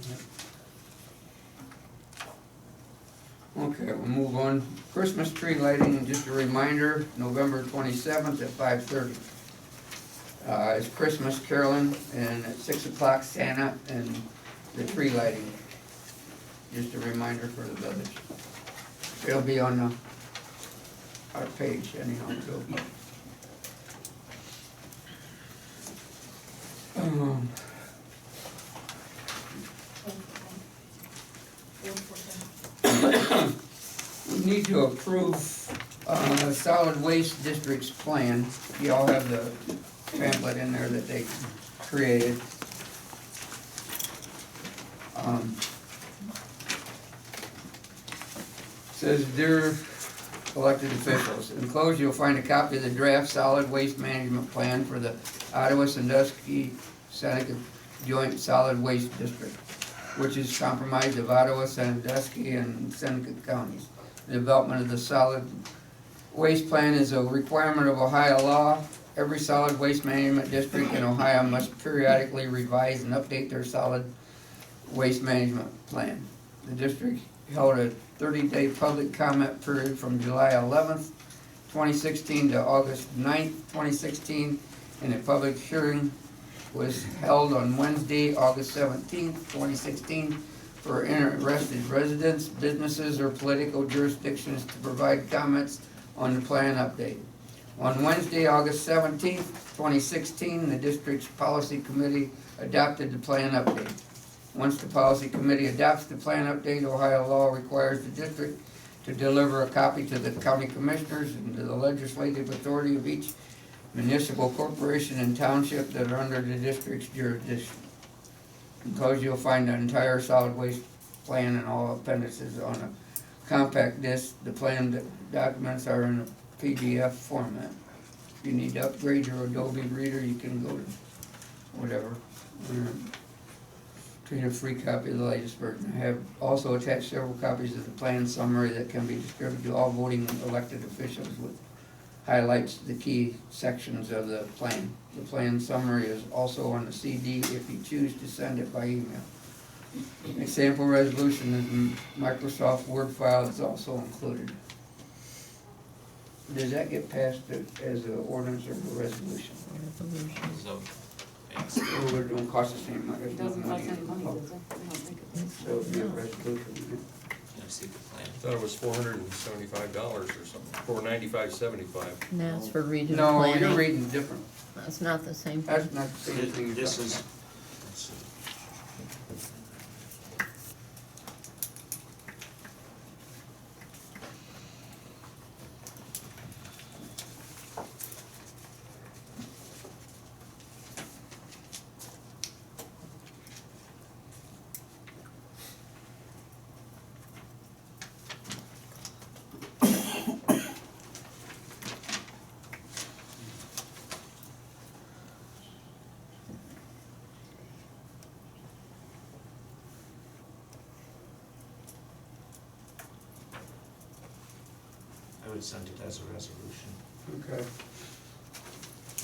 Speaker 8: Okay, we'll move on. Christmas tree lighting, just a reminder, November 27th at 5:30. It's Christmas caroling, and at 6 o'clock Santa and the tree lighting. Just a reminder for the village. It'll be on our page anyhow, too. We need to approve, solid waste district's plan. You all have the pamphlet in there that they created. Says, dear elected officials, enclosed you'll find a copy of the draft solid waste management plan for the Ottawa, Sandusky, Seneca Joint Solid Waste District, which is comprised of Ottawa, Sandusky, and Seneca counties. The development of the solid waste plan is a requirement of Ohio law. Every solid waste management district in Ohio must periodically revise and update their solid waste management plan. The district held a 30-day public comment period from July 11th, 2016 to August 9th, 2016, and a public hearing was held on Wednesday, August 17th, 2016, for interested residents, businesses, or political jurisdictions to provide comments on the plan update. On Wednesday, August 17th, 2016, the district's policy committee adopted the plan update. Once the policy committee adopts the plan update, Ohio law requires the district to deliver a copy to the county commissioners and to the legislative authority of each municipal corporation and township that are under the district's jurisdiction. Because you'll find the entire solid waste plan and all appendices on a compact disc. The plan documents are in a PDF format. If you need to upgrade your Adobe Reader, you can go to whatever. Treat a free copy of the latest version. I have also attached several copies of the plan summary that can be distributed to all voting elected officials with highlights the key sections of the plan. The plan summary is also on the CD if you choose to send it by email. A sample resolution in Microsoft Word file is also included. Does that get passed as an ordinance or a resolution?
Speaker 9: Resolution.
Speaker 8: Or it don't cost us any money?
Speaker 6: It doesn't cost any money, does it? I don't think it does.
Speaker 8: So it'd be a resolution.
Speaker 13: I see the plan.
Speaker 7: I thought it was $475 or something, $495.75.
Speaker 9: And that's for regional
Speaker 8: No,
Speaker 9: planning.
Speaker 8: you're reading different.
Speaker 9: That's not the same.
Speaker 8: That's not the same thing.
Speaker 13: This is, let's see. would send it as a resolution,
Speaker 8: Okay,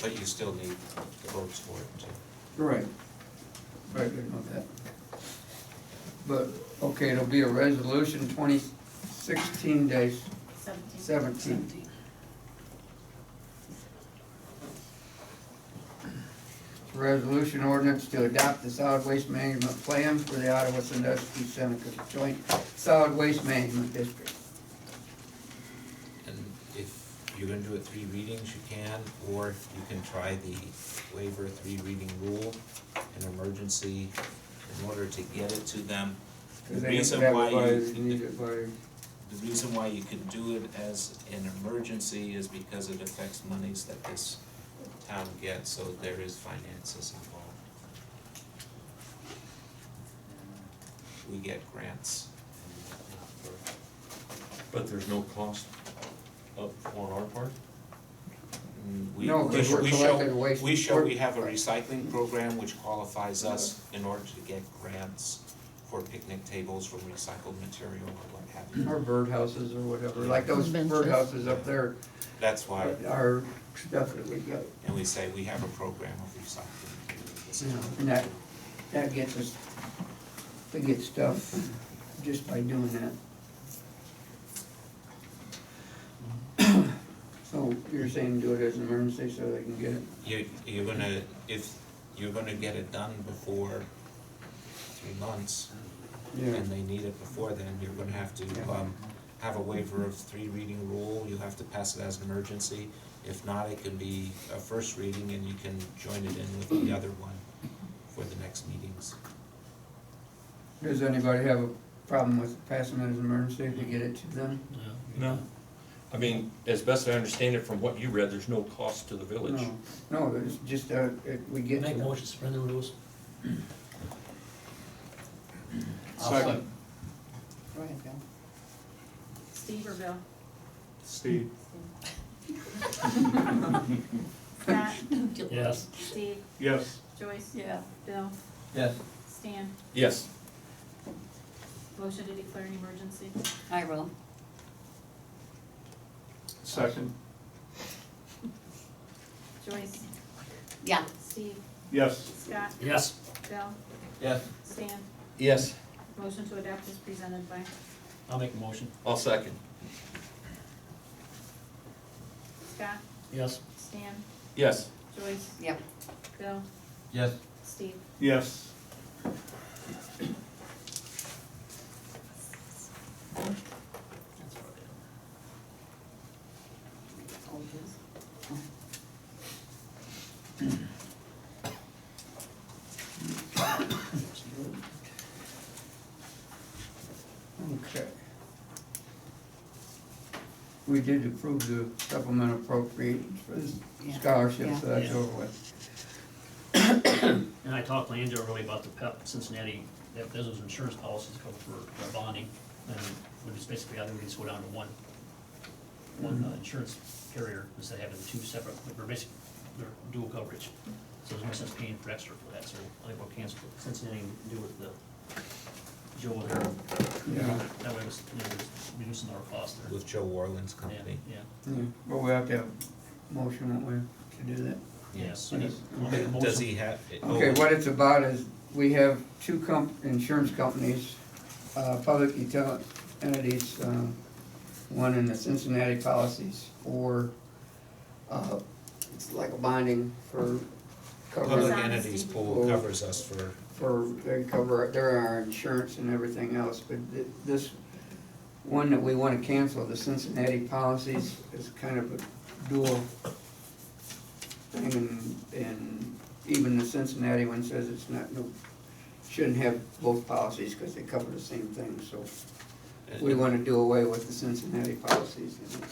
Speaker 13: but you still need the votes for it too.
Speaker 8: right. Right, didn't know that. But, okay, it'll be a resolution 2016-17.
Speaker 5: 17.
Speaker 8: Resolution ordinance to adopt the solid waste management plan for the Ottawa Sandusky Seneca Joint Solid Waste Management District.
Speaker 13: And if you're gonna do it 3 readings, you can, or you can try the waiver 3 reading rule, an emergency, in order to get it to them. The reason why the reason why you can do it as an emergency is because it affects monies that this town gets, so there is finances involved. We get grants.
Speaker 7: But there's no cost up on our part?
Speaker 13: We,
Speaker 8: No,
Speaker 13: we,
Speaker 8: 'cause we're
Speaker 13: we
Speaker 8: collecting
Speaker 13: show,
Speaker 8: waste.
Speaker 13: we show we have a recycling program which qualifies us in order to get grants for picnic tables from recycled material or what have you.
Speaker 8: Or birdhouses or whatever, like those
Speaker 9: Benches.
Speaker 8: birdhouses up there
Speaker 13: That's why,
Speaker 8: are stuff that we got.
Speaker 13: and we say we have a program of recycling. This is
Speaker 8: Yeah,
Speaker 13: what-
Speaker 8: and that gets us, we get stuff just by doing that. So you're saying do it as an emergency so they can get it?
Speaker 13: You're gonna, if you're gonna get it done before 3 months,
Speaker 8: Yeah.
Speaker 13: and they need it before then, you're gonna have to, have a waiver of 3 reading rule, you'll have to pass it as an emergency. If not, it can be a first reading and you can join it in with the other one for the next meetings.
Speaker 8: Does anybody have a problem with passing it as an emergency to get it to them?
Speaker 7: No. I mean, as best I understand it from what you read, there's no cost to the village.
Speaker 8: No, it's just, we get
Speaker 4: Make a
Speaker 8: to.
Speaker 4: motion to suspend the rules.
Speaker 14: Second.
Speaker 9: Go ahead, Bill.
Speaker 5: Steve or Bill?
Speaker 14: Steve.
Speaker 5: Scott?
Speaker 4: Yes.
Speaker 5: Steve?
Speaker 14: Yes.
Speaker 5: Joyce?
Speaker 9: Yeah.
Speaker 5: Bill?
Speaker 8: Yes.
Speaker 5: Stan?
Speaker 7: Yes.
Speaker 5: Motion to declare an emergency?
Speaker 9: I will.
Speaker 14: Second.
Speaker 5: Joyce?
Speaker 9: Yeah.
Speaker 5: Steve?
Speaker 14: Yes.
Speaker 5: Scott?
Speaker 4: Yes.
Speaker 5: Bill?
Speaker 8: Yes.
Speaker 5: Stan?
Speaker 7: Yes.
Speaker 5: Motion to adopt is presented by
Speaker 4: I'll make a motion.
Speaker 7: I'll second.
Speaker 5: Scott?
Speaker 4: Yes.
Speaker 5: Stan?
Speaker 7: Yes.
Speaker 5: Joyce?
Speaker 9: Yep.
Speaker 5: Bill?
Speaker 8: Yes.
Speaker 5: Steve?
Speaker 14: Yes.
Speaker 4: That's all right.
Speaker 8: Okay. We did approve the supplemental appropriations for this
Speaker 9: Yeah.
Speaker 8: scholarship, so that's
Speaker 4: Yeah.
Speaker 8: over with.
Speaker 4: And I talked to Angela earlier about the PEP Cincinnati, those insurance policies cover for bonding, and we're just basically, I think we just go down to one insurance carrier instead of having 2 separate, but we're basically, they're dual coverage. So there's no sense paying for extra for that, so I think we'll cancel Cincinnati and do with the Joe there.
Speaker 8: Yeah.
Speaker 4: That way, it's, reducing our cost there.
Speaker 13: With Joe Warland's
Speaker 4: Yeah,
Speaker 13: company.
Speaker 4: yeah,
Speaker 8: Yeah, but we have to have motion, won't we, to do that?
Speaker 4: yes.
Speaker 8: Yes.
Speaker 4: I'll make a
Speaker 13: Does
Speaker 4: motion.
Speaker 13: he have?
Speaker 8: Okay, what it's about is, we have 2 insurance companies, public utility entities, one in the Cincinnati policies for, it's like a bonding for
Speaker 13: Public
Speaker 8: covering,
Speaker 13: entities pool covers us for,
Speaker 8: they cover, they're our insurance and everything else, but this one that we wanna cancel, the Cincinnati policies, is kind of a dual thing, and even the Cincinnati one says it's not, shouldn't have both policies, cause they cover the same thing, so we wanna do away with the Cincinnati policies and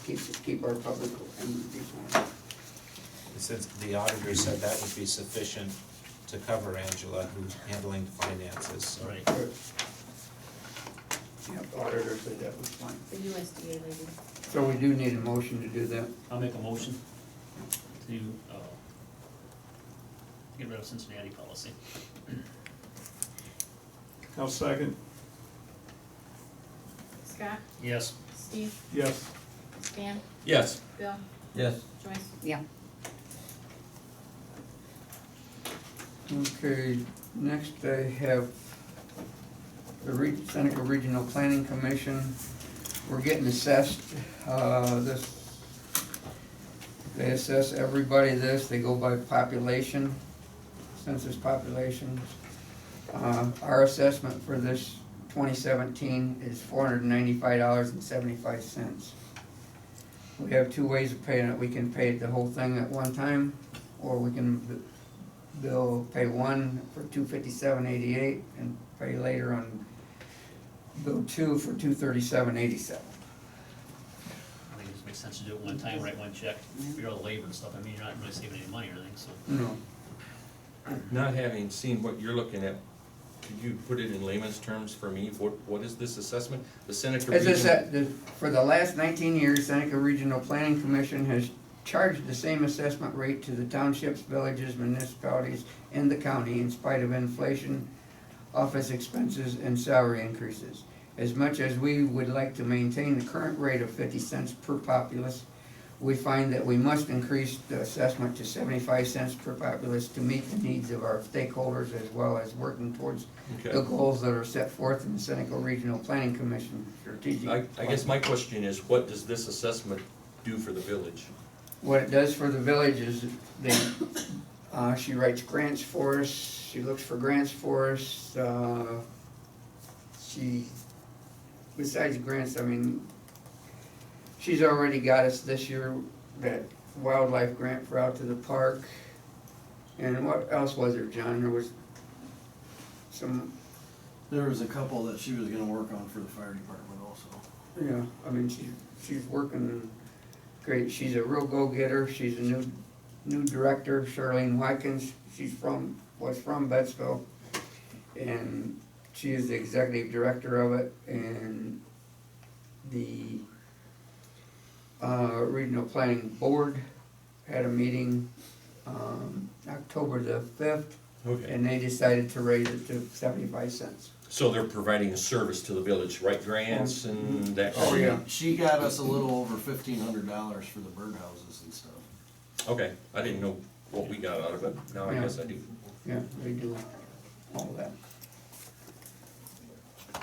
Speaker 8: keep our public entities on.
Speaker 13: since the auditor said that would be sufficient to cover Angela, who's handling the finances.
Speaker 4: All right.
Speaker 8: Yep, auditor said that was fine.
Speaker 5: the USDA lady.
Speaker 8: So we do need a motion to do that.
Speaker 4: I'll make a motion to, get rid of Cincinnati policy.
Speaker 14: I'll second.
Speaker 5: Scott?
Speaker 4: Yes.
Speaker 5: Steve?
Speaker 14: Yes.
Speaker 5: Stan,
Speaker 7: Yes.
Speaker 5: Bill,
Speaker 8: Yes.
Speaker 5: Joyce.
Speaker 9: Yeah.
Speaker 8: Okay, next I have the Seneca Regional Planning Commission. We're getting assessed, they assess everybody they go by population, census populations. Our assessment for this 2017 is $495.75. We have two ways of paying it. We can pay the whole thing at one time, or we can pay one for $257.88 and pay later on bill two for $237.87.
Speaker 4: I think it just makes sense to do it one time, write one check, figure out the labor and stuff, I mean, you're not really saving any money or anything, so.
Speaker 8: No,
Speaker 7: Not having seen what you're looking at, could you put it in layman's terms for me? What is this assessment? The Seneca
Speaker 8: as I
Speaker 7: Regional?
Speaker 8: said, for the last 19 years, Seneca Regional Planning Commission has charged the same assessment rate to the townships, villages, municipalities, and the county in spite of inflation, office expenses, and salary increases. As much as we would like to maintain the current rate of 50 cents per populace, we find that we must increase the assessment to 75 cents per populace to meet the needs of our stakeholders, as well as working towards the
Speaker 7: Okay.
Speaker 8: goals that are set forth in the Seneca Regional Planning Commission strategic.
Speaker 7: I guess my question is, what does this assessment do for the village?
Speaker 8: What it does for the village is she writes grants for us, she looks for grants for us, besides grants, I mean, she's already got us this year that wildlife grant for out to the park. And what else was there, John? There was some,
Speaker 12: There was a couple that she was gonna work on for the fire department also.
Speaker 8: yeah, I mean, she's working great. She's a real go-getter. She's a new director, Charlene Watkins. Was from Bettsville. And she is the executive director of it. And the Regional Planning Board had a meeting October the 5th.
Speaker 7: Okay.
Speaker 8: And they decided to raise it to 75 cents.
Speaker 7: So they're providing a service to the village, right, grants and that kind
Speaker 8: Oh,
Speaker 7: of?
Speaker 8: yeah.
Speaker 12: She got us a little over $1,500 for the birdhouses and stuff.
Speaker 7: Okay, I didn't know what we got out of it, now I
Speaker 8: Yeah.
Speaker 7: guess I do.
Speaker 8: Yeah, they do all that.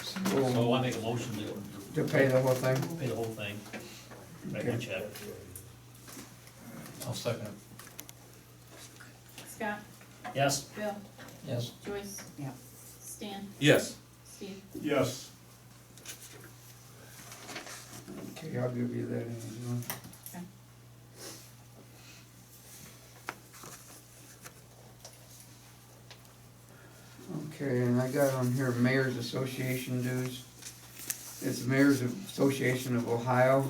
Speaker 4: So I make a motion
Speaker 8: To pay the whole thing?
Speaker 4: to pay the whole thing, write one check.
Speaker 1: I'll second it.
Speaker 5: Scott,
Speaker 4: Yes?
Speaker 5: Bill,
Speaker 1: Yes.
Speaker 5: Joyce.
Speaker 9: Yeah.
Speaker 5: Stan,
Speaker 7: Yes.
Speaker 5: Steve.
Speaker 14: Yes.
Speaker 8: Okay, I'll give you that in as well.
Speaker 5: Okay.
Speaker 8: Okay, and I got on here Mayor's Association dues. It's Mayor's Association of Ohio.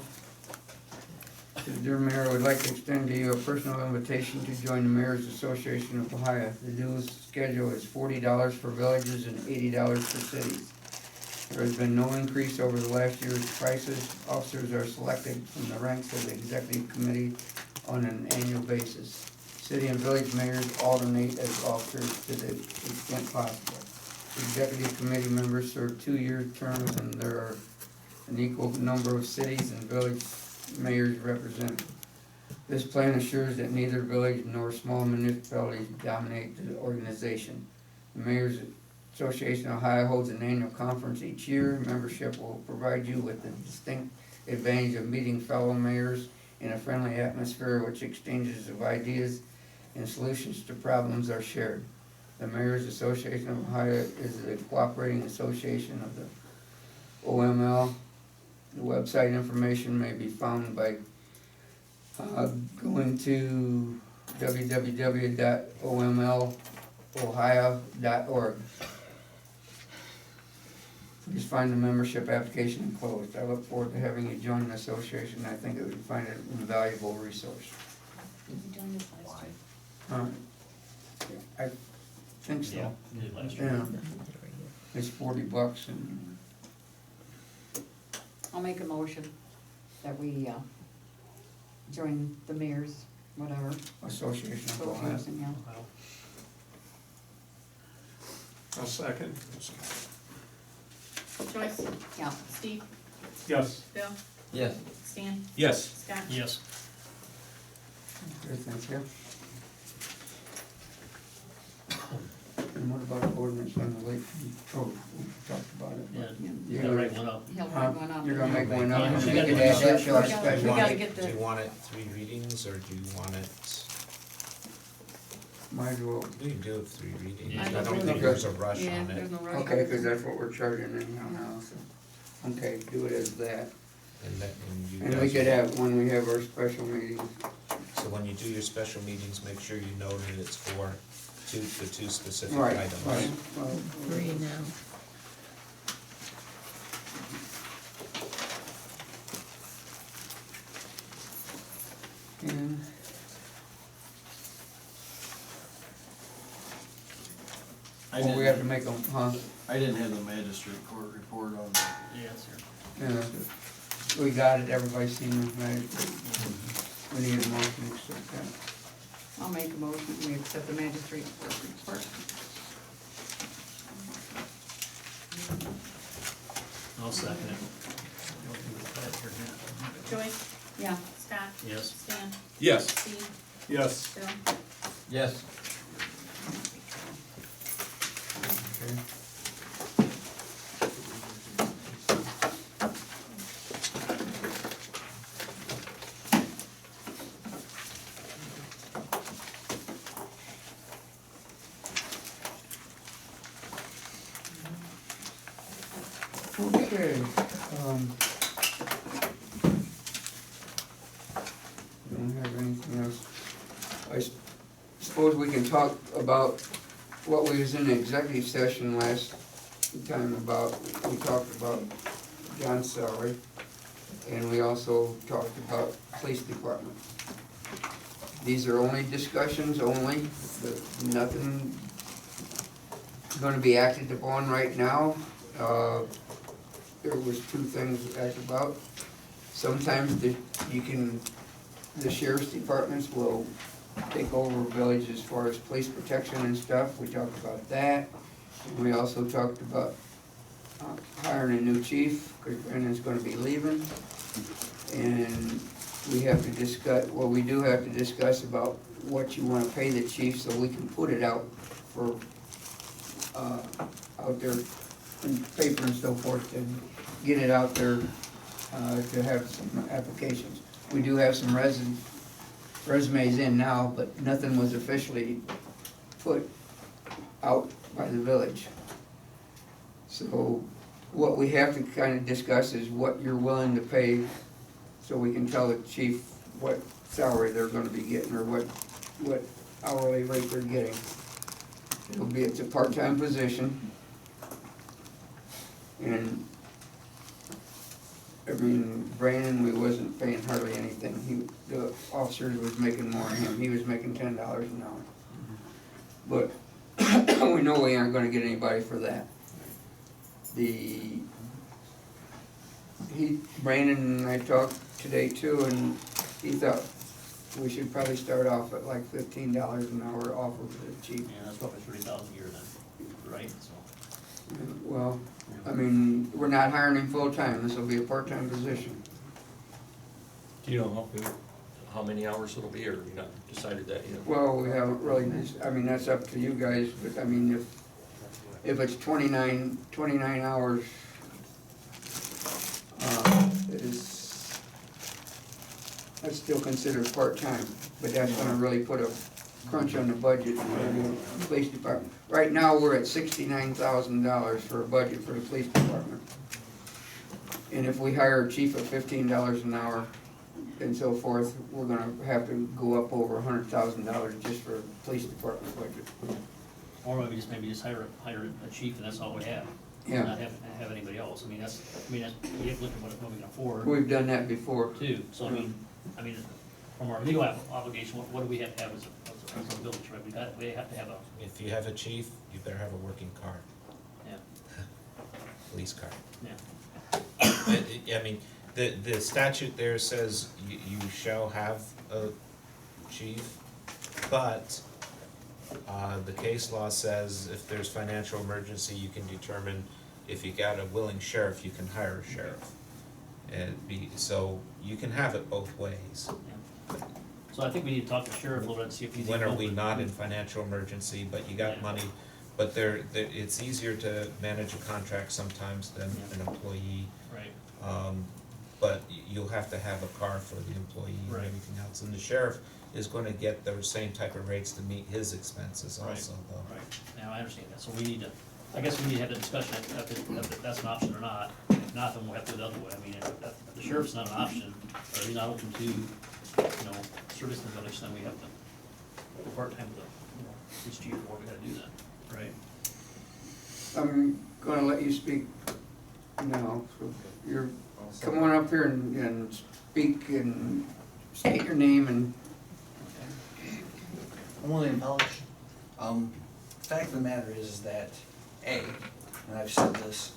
Speaker 8: Dear Mayor, I would like to extend to you a personal invitation to join the Mayor's Association of Ohio. The dues schedule is $40 for villages and $80 for cities. There has been no increase over the last year's prices. Officers are selected from the ranks of the executive committee on an annual basis. City and village mayors alternate as officers to the extent possible. Executive committee members serve 2-year terms, and there are an equal number of cities and village mayors represented. This plan assures that neither village nor small municipalities dominate the organization. The Mayor's Association of Ohio holds an annual conference each year. Membership will provide you with the distinct advantage of meeting fellow mayors in a friendly atmosphere, which exchanges of ideas and solutions to problems are shared. The Mayor's Association of Ohio is a cooperating association of the OML. The website information may be found by going to www.omlohio.org. Please find the membership application enclosed. I look forward to having you join the association. I think it would find it an invaluable resource.
Speaker 9: Did you join this last year?
Speaker 8: I think so.
Speaker 4: Yeah, we did last year.
Speaker 8: Yeah, it's $40 and,
Speaker 9: I'll make a motion that we, join the mayor's, whatever,
Speaker 8: Association of Ohio.
Speaker 9: association, yeah.
Speaker 4: Wow.
Speaker 14: I'll second.
Speaker 5: Joyce,
Speaker 9: Yeah.
Speaker 5: Steve,
Speaker 14: Yes.
Speaker 5: Bill,
Speaker 1: Yes.
Speaker 5: Stan,
Speaker 7: Yes.
Speaker 5: Scott.
Speaker 4: Yes.
Speaker 8: Okay, thank you. And what about the ordinance on the lake control? We talked about it.
Speaker 4: Yeah,
Speaker 8: You're
Speaker 4: you gotta
Speaker 8: gonna-
Speaker 4: write one up.
Speaker 6: He'll
Speaker 8: Huh?
Speaker 6: write one up.
Speaker 8: You're gonna make one up,
Speaker 4: Yeah,
Speaker 8: and
Speaker 4: we
Speaker 8: we
Speaker 4: gotta
Speaker 8: can
Speaker 4: do
Speaker 8: add
Speaker 4: it.
Speaker 8: that to our
Speaker 6: We gotta-
Speaker 8: special
Speaker 6: we gotta
Speaker 8: meeting.
Speaker 6: get
Speaker 13: Do
Speaker 6: the,
Speaker 13: you want it 3 readings, or do you want it,
Speaker 8: Might as well,
Speaker 13: we can do it 3 readings,
Speaker 4: Yeah.
Speaker 13: I don't think
Speaker 8: Okay.
Speaker 13: there's a rush
Speaker 6: yeah,
Speaker 13: on
Speaker 6: there's
Speaker 13: it,
Speaker 6: no rush.
Speaker 8: okay, cause that's what we're charging anyhow now, so, okay, do it as that.
Speaker 13: and that, and you
Speaker 8: And we
Speaker 13: guys
Speaker 8: could
Speaker 13: will-
Speaker 8: have, when we have our special meetings,
Speaker 13: So when you do your special meetings, make sure you know that it's for the two specific
Speaker 8: right,
Speaker 13: items.
Speaker 8: right, well,
Speaker 9: 3 now.
Speaker 8: and
Speaker 12: I
Speaker 8: well, we have to
Speaker 12: didn't,
Speaker 8: make them, huh?
Speaker 12: I didn't have the magistrate court report on that.
Speaker 4: Yeah, it's here.
Speaker 8: Yeah, we got it, everybody's seen it, right? We need a motion to accept that.
Speaker 6: I'll make a motion, we accept the magistrate court report.
Speaker 4: I'll second it.
Speaker 5: Joyce,
Speaker 6: Yeah,
Speaker 5: Scott,
Speaker 4: Yes.
Speaker 5: Stan,
Speaker 7: Yes.
Speaker 5: Steve,
Speaker 14: Yes.
Speaker 5: Bill.
Speaker 1: Yes.
Speaker 8: Okay. Okay, don't have anything else. Suppose we can talk about what we was in the executive session last time about, we talked about John's salary, and we also talked about police department. These are only discussions only, nothing gonna be acted upon right now. There was 2 things to act about. Sometimes the sheriff's departments will take over village as far as police protection and stuff, we talked about that. And we also talked about hiring a new chief, because Brandon's gonna be leaving. And we have to discuss, well, we do have to discuss about what you wanna pay the chief, so we can put it out for, out there in paper and so forth, and get it out there, to have some applications. We do have some resumes in now, but nothing was officially put out by the village. So what we have to kind of discuss is what you're willing to pay, so we can tell the chief what salary they're gonna be getting, or what hourly rate they're getting. It's a part-time position. And, I mean, Brandon, we wasn't paying hardly anything, the officers was making more than him, he was making $10 an hour. But, we know we aren't gonna get anybody for that. Brandon and I talked today too, and he thought we should probably start off at like $15 an hour off of the chief.
Speaker 4: Yeah, that's roughly 30,000 a year then, right, so.
Speaker 8: Well, I mean, we're not hiring him full-time, this will be a part-time position.
Speaker 7: Do you know how many hours it'll be, or you not decided that yet?
Speaker 8: Well, we haven't really, I mean, that's up to you guys, but I mean, if it's 29 hours, that's still considered part-time, but that's gonna really put a crunch on the budget for the police department. Right now, we're at $69,000 for a budget for the police department. And if we hire a chief at $15 an hour and so forth, we're gonna have to go up over $100,000 just for the police department budget.
Speaker 4: Or maybe just hire a chief and that's all we have.
Speaker 8: Yeah.
Speaker 4: Not have anybody else, you have to look at what we can afford
Speaker 8: We've done that before.
Speaker 4: too, so I mean, from our legal obligation, what do we have to have as a village, right? We have to have a,
Speaker 13: If you have a chief, you better have a working car,
Speaker 4: yeah,
Speaker 13: police car.
Speaker 4: yeah.
Speaker 13: I mean, the statute there says you shall have a chief, but the case law says if there's financial emergency, you can determine if you got a willing sheriff, you can hire a sheriff. So you can have it both ways.
Speaker 4: So I think we need to talk to the sheriff a little bit and see if he's.
Speaker 13: When are we not in financial emergency, but you got money, but it's easier to manage a contract sometimes than an employee.
Speaker 4: Right.
Speaker 13: But you'll have to have a car for the employee and
Speaker 4: Right.
Speaker 13: everything else, and the sheriff is gonna get those same type of rates to meet his expenses
Speaker 4: Right.
Speaker 13: also, though.
Speaker 4: Right, now I understand that, so we need to, I guess we need to have the discussion if that's an option or not. If not, then we'll have to do it the other way. I mean, if the sheriff's not an option, or he's not open to, service in the village, then we have to go part-time with the police chief, or we gotta do that, right?
Speaker 8: I'm gonna let you speak now, so you're, come on up here and speak and state your name and.
Speaker 15: I'm William Pellich. Fact of the matter is that, A, and I've said this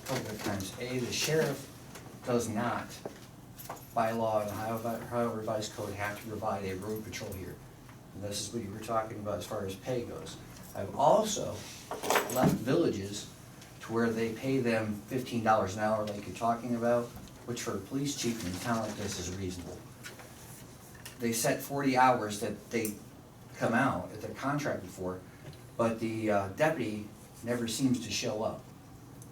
Speaker 15: a couple of times, A, the sheriff does not, by law and Ohio Revised Code, have to provide a road patrol here. And this is what you were talking about as far as pay goes. I've also left villages to where they pay them $15 an hour like you're talking about, which for a police chief in a town like this is reasonable. They set 40 hours that they come out that they're contracted for, but the deputy never seems to show up.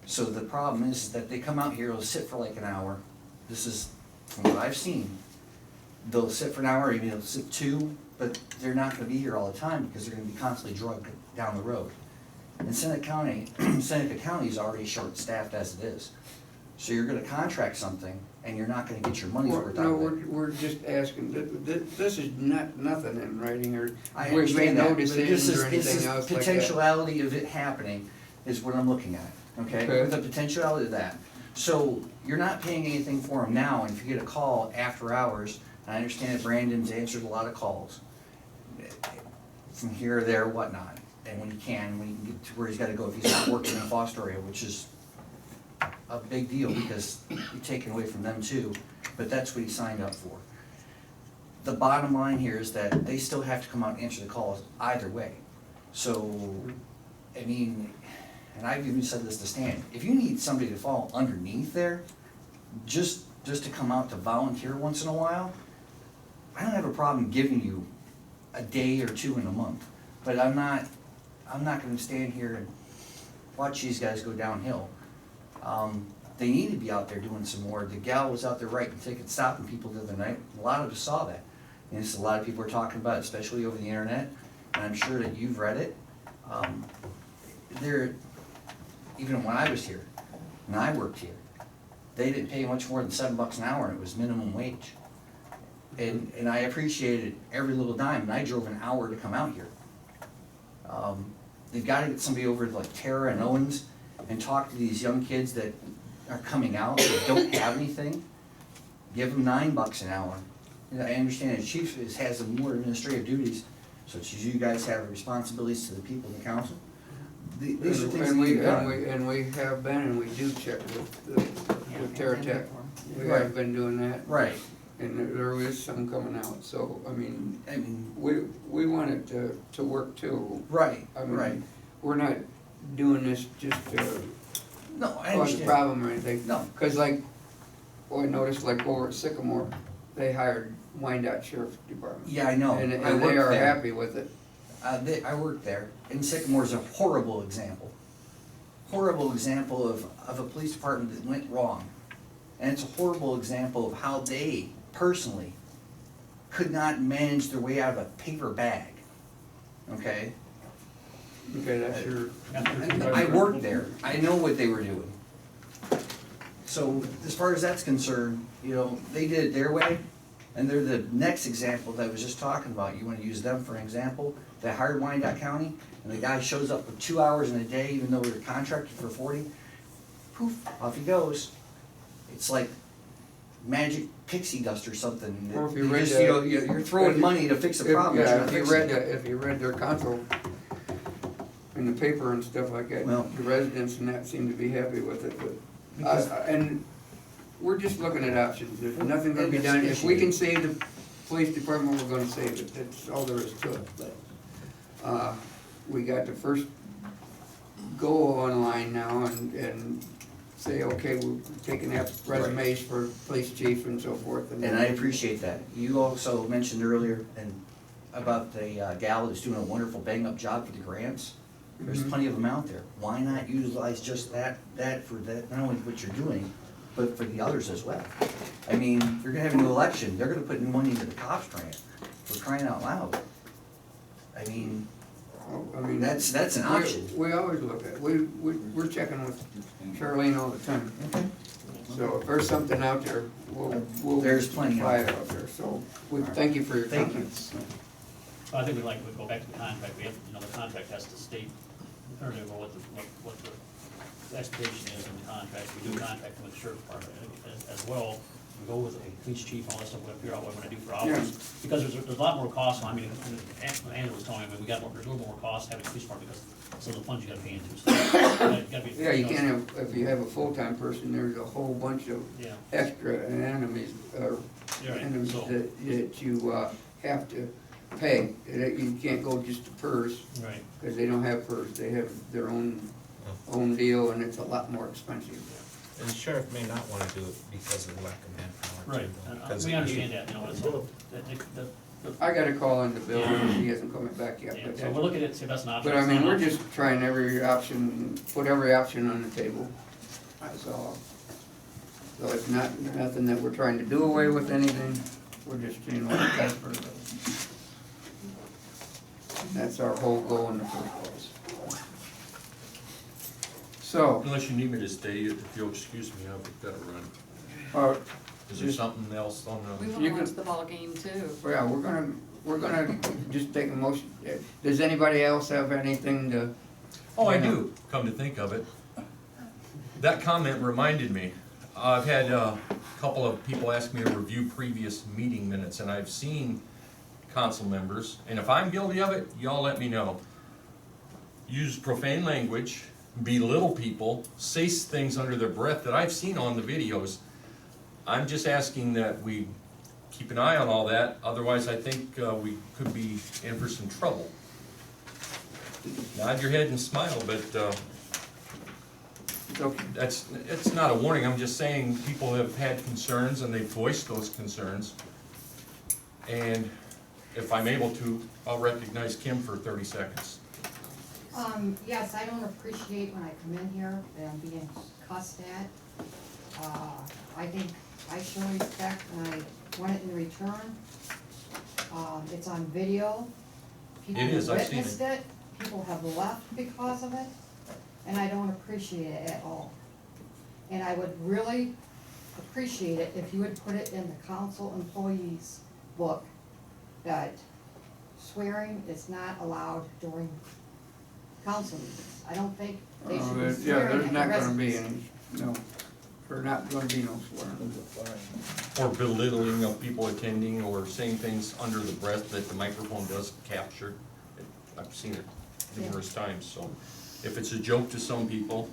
Speaker 15: So the problem is that they come out here, they'll sit for like an hour. This is from what I've seen. They'll sit for an hour, maybe they'll sit 2, but they're not gonna be here all the time because they're gonna be constantly drugged down the road. And Seneca County is already short-staffed as it is. So you're gonna contract something and you're not gonna get your money's worth out
Speaker 8: No,
Speaker 15: of it.
Speaker 8: we're just asking, this is not, nothing in writing or.
Speaker 15: I
Speaker 8: we've made
Speaker 15: understand
Speaker 8: no
Speaker 15: that, but this
Speaker 8: decisions
Speaker 15: is,
Speaker 8: or anything else like that.
Speaker 15: potentiality of it happening is what I'm looking at, okay?
Speaker 8: Okay.
Speaker 15: The potentiality of that. So you're not paying anything for them now, and if you get a call after hours, and I understand that Brandon's answered a lot of calls from here or there, whatnot, and when he can get to where he's gotta go, if he's not working in a foster area, which is a big deal because you're taking away from them too, but that's what he signed up for. The bottom line here is that they still have to come out and answer the calls either way. So, I mean, and I've even said this to Stan, if you need somebody to fall underneath there, just to come out to volunteer once in a while, I don't have a problem giving you a day or 2 in a month, but I'm not gonna stand here and watch these guys go downhill. They need to be out there doing some more. The gal was out there writing tickets, stopping people the other night. A lot of us saw that. And it's a lot of people are talking about it, especially over the internet, and I'm sure that you've read it. Even when I was here, and I worked here, they didn't pay much more than $7 an hour, and it was minimum wage. And I appreciated every little dime, and I drove an hour to come out here. They've gotta get somebody over to like Tara and Owens and talk to these young kids that are coming out, that don't have anything. Give them $9 an hour. And I understand the chief has some more administrative duties, such as you guys have responsibilities to the people in the council. These are things that need to be done.
Speaker 8: And we have been, and we do check with Terra Tech. We
Speaker 15: Right.
Speaker 8: have been doing that.
Speaker 15: Right.
Speaker 8: And there is some coming out, so, I mean, we want it to work too.
Speaker 15: Right,
Speaker 8: I mean,
Speaker 15: right.
Speaker 8: we're not doing this just to
Speaker 15: No, I
Speaker 8: cause a
Speaker 15: understand.
Speaker 8: problem or anything.
Speaker 15: No.
Speaker 8: Cause like, I noticed like over at Sycamore, they hired Wyandotte Sheriff's Department.
Speaker 15: Yeah, I know.
Speaker 8: And
Speaker 15: I
Speaker 8: they
Speaker 15: worked
Speaker 8: are
Speaker 15: there.
Speaker 8: happy with it.
Speaker 15: I worked there, and Sycamore's a horrible example. Horrible example of a police department that went wrong. And it's a horrible example of how they personally could not manage their way out of a paper bag, okay?
Speaker 8: Okay, that's your.
Speaker 15: And I worked there, I know what they were doing. So as far as that's concerned, they did it their way, and they're the next example that I was just talking about. You wanna use them for an example? They hired Wyandotte County, and the guy shows up for 2 hours in a day, even though we were contracted for 40. Poof, off he goes. It's like magic pixie dust or something.
Speaker 8: Or if you
Speaker 15: You
Speaker 8: read
Speaker 15: just,
Speaker 8: the-
Speaker 15: you're throwing money to fix a problem. that you're not fixing.
Speaker 8: If you read their console in the paper and stuff like that,
Speaker 15: Well-
Speaker 8: the residents and that seem to be happy with it, but,
Speaker 15: Because-
Speaker 8: and we're just looking at options, there's nothing gonna be
Speaker 15: And
Speaker 8: done.
Speaker 15: it's-
Speaker 8: If we can save the police department, we're gonna save it, that's all there is to it, but, we got the first go online now, and say, okay, we're taking up resumes for police chief and so forth.
Speaker 15: And I appreciate that. You also mentioned earlier about the gal that's doing a wonderful bang-up job for the grants. There's
Speaker 8: Mhm.
Speaker 15: plenty of them out there. Why not utilize just that for that, not only what you're doing, but for the others as well? I mean, you're gonna have a new election, they're gonna put new money into the cops grant, for crying out loud. I mean,
Speaker 8: I mean,
Speaker 15: that's an
Speaker 8: we-
Speaker 15: option.
Speaker 8: We always look at, we're checking with Charlene all the time. So if there's something out there, we'll.
Speaker 15: There's plenty
Speaker 8: try
Speaker 15: out
Speaker 8: it out there, so we thank you for your
Speaker 15: Thank you.
Speaker 8: comments.
Speaker 4: I think we'd go back to the contract, we have, the contract has to state, or what the expectation is in the contract, we do contract with the sheriff department as well. We go with a police chief, all that stuff, we'll figure out what we're gonna do for officers, because there's a lot more costs, I mean, Andrew was telling me, we got, there's a little more cost having a police department because some of the funds you gotta pay into, so. Gotta be,
Speaker 8: Yeah, you
Speaker 4: know,
Speaker 8: can't have, if you have a full-time person, there's a whole bunch of
Speaker 4: Yeah,
Speaker 8: extra enemies,
Speaker 4: you're right,
Speaker 8: enemies
Speaker 4: so,
Speaker 8: that you, have to pay. You can't go just to PERS,
Speaker 4: right.
Speaker 8: because they don't have PERS, they have their own deal, and it's a lot more expensive.
Speaker 13: And the sheriff may not wanna do it because of the lack of manpower.
Speaker 4: Right,
Speaker 13: too, because
Speaker 4: we
Speaker 13: he-
Speaker 4: understand that, it's all, the,
Speaker 8: I got a call on the bill, he hasn't come back yet,
Speaker 4: yeah,
Speaker 8: but
Speaker 4: so we're looking at, see if that's an option.
Speaker 8: but I
Speaker 4: It's
Speaker 8: mean,
Speaker 4: not
Speaker 8: we're
Speaker 4: an option.
Speaker 8: just trying every option, put every option on the table, that's all. So it's not, nothing that we're trying to do away with anything, we're just seeing what that's for. That's our whole goal in the first place. So,
Speaker 7: Unless you need me to stay, if you'll excuse me, I've gotta run.
Speaker 8: uh,
Speaker 7: Is there something else on
Speaker 6: We
Speaker 7: the?
Speaker 6: wanna
Speaker 8: You
Speaker 6: go
Speaker 8: can-
Speaker 6: to the ball game too.
Speaker 8: yeah, we're gonna just take a motion. Does anybody else have anything to?
Speaker 7: Oh, I do, come to think of it. That comment reminded me. I've had a couple of people ask me to review previous meeting minutes, and I've seen council members, and if I'm guilty of it, y'all let me know. Use profane language, belittle people, say things under their breath that I've seen on the videos. I'm just asking that we keep an eye on all that, otherwise I think we could be in for some trouble. Nod your head and smile, but
Speaker 8: It's okay.
Speaker 7: it's not a warning, I'm just saying people have had concerns and they've voiced those concerns. And if I'm able to, I'll recognize Kim for 30 seconds.
Speaker 6: Yes, I don't appreciate when I come in here and I'm being cussed at. I think I show respect and I want it in return. It's on video. People
Speaker 7: It is,
Speaker 6: have
Speaker 7: I've seen
Speaker 6: witnessed it, people have left because of it, and I don't appreciate it at all. And I would really appreciate it if you would put it in the council employees book that swearing is not allowed during council meetings. I don't think they should be
Speaker 8: Yeah,
Speaker 6: swearing
Speaker 8: there's
Speaker 6: at the
Speaker 8: not gonna be
Speaker 6: residents.
Speaker 8: any, no, there's not gonna be no swearing.
Speaker 7: Or belittling of people attending or saying things under the breath that the microphone does capture. I've seen it numerous times, so if it's a joke to some people,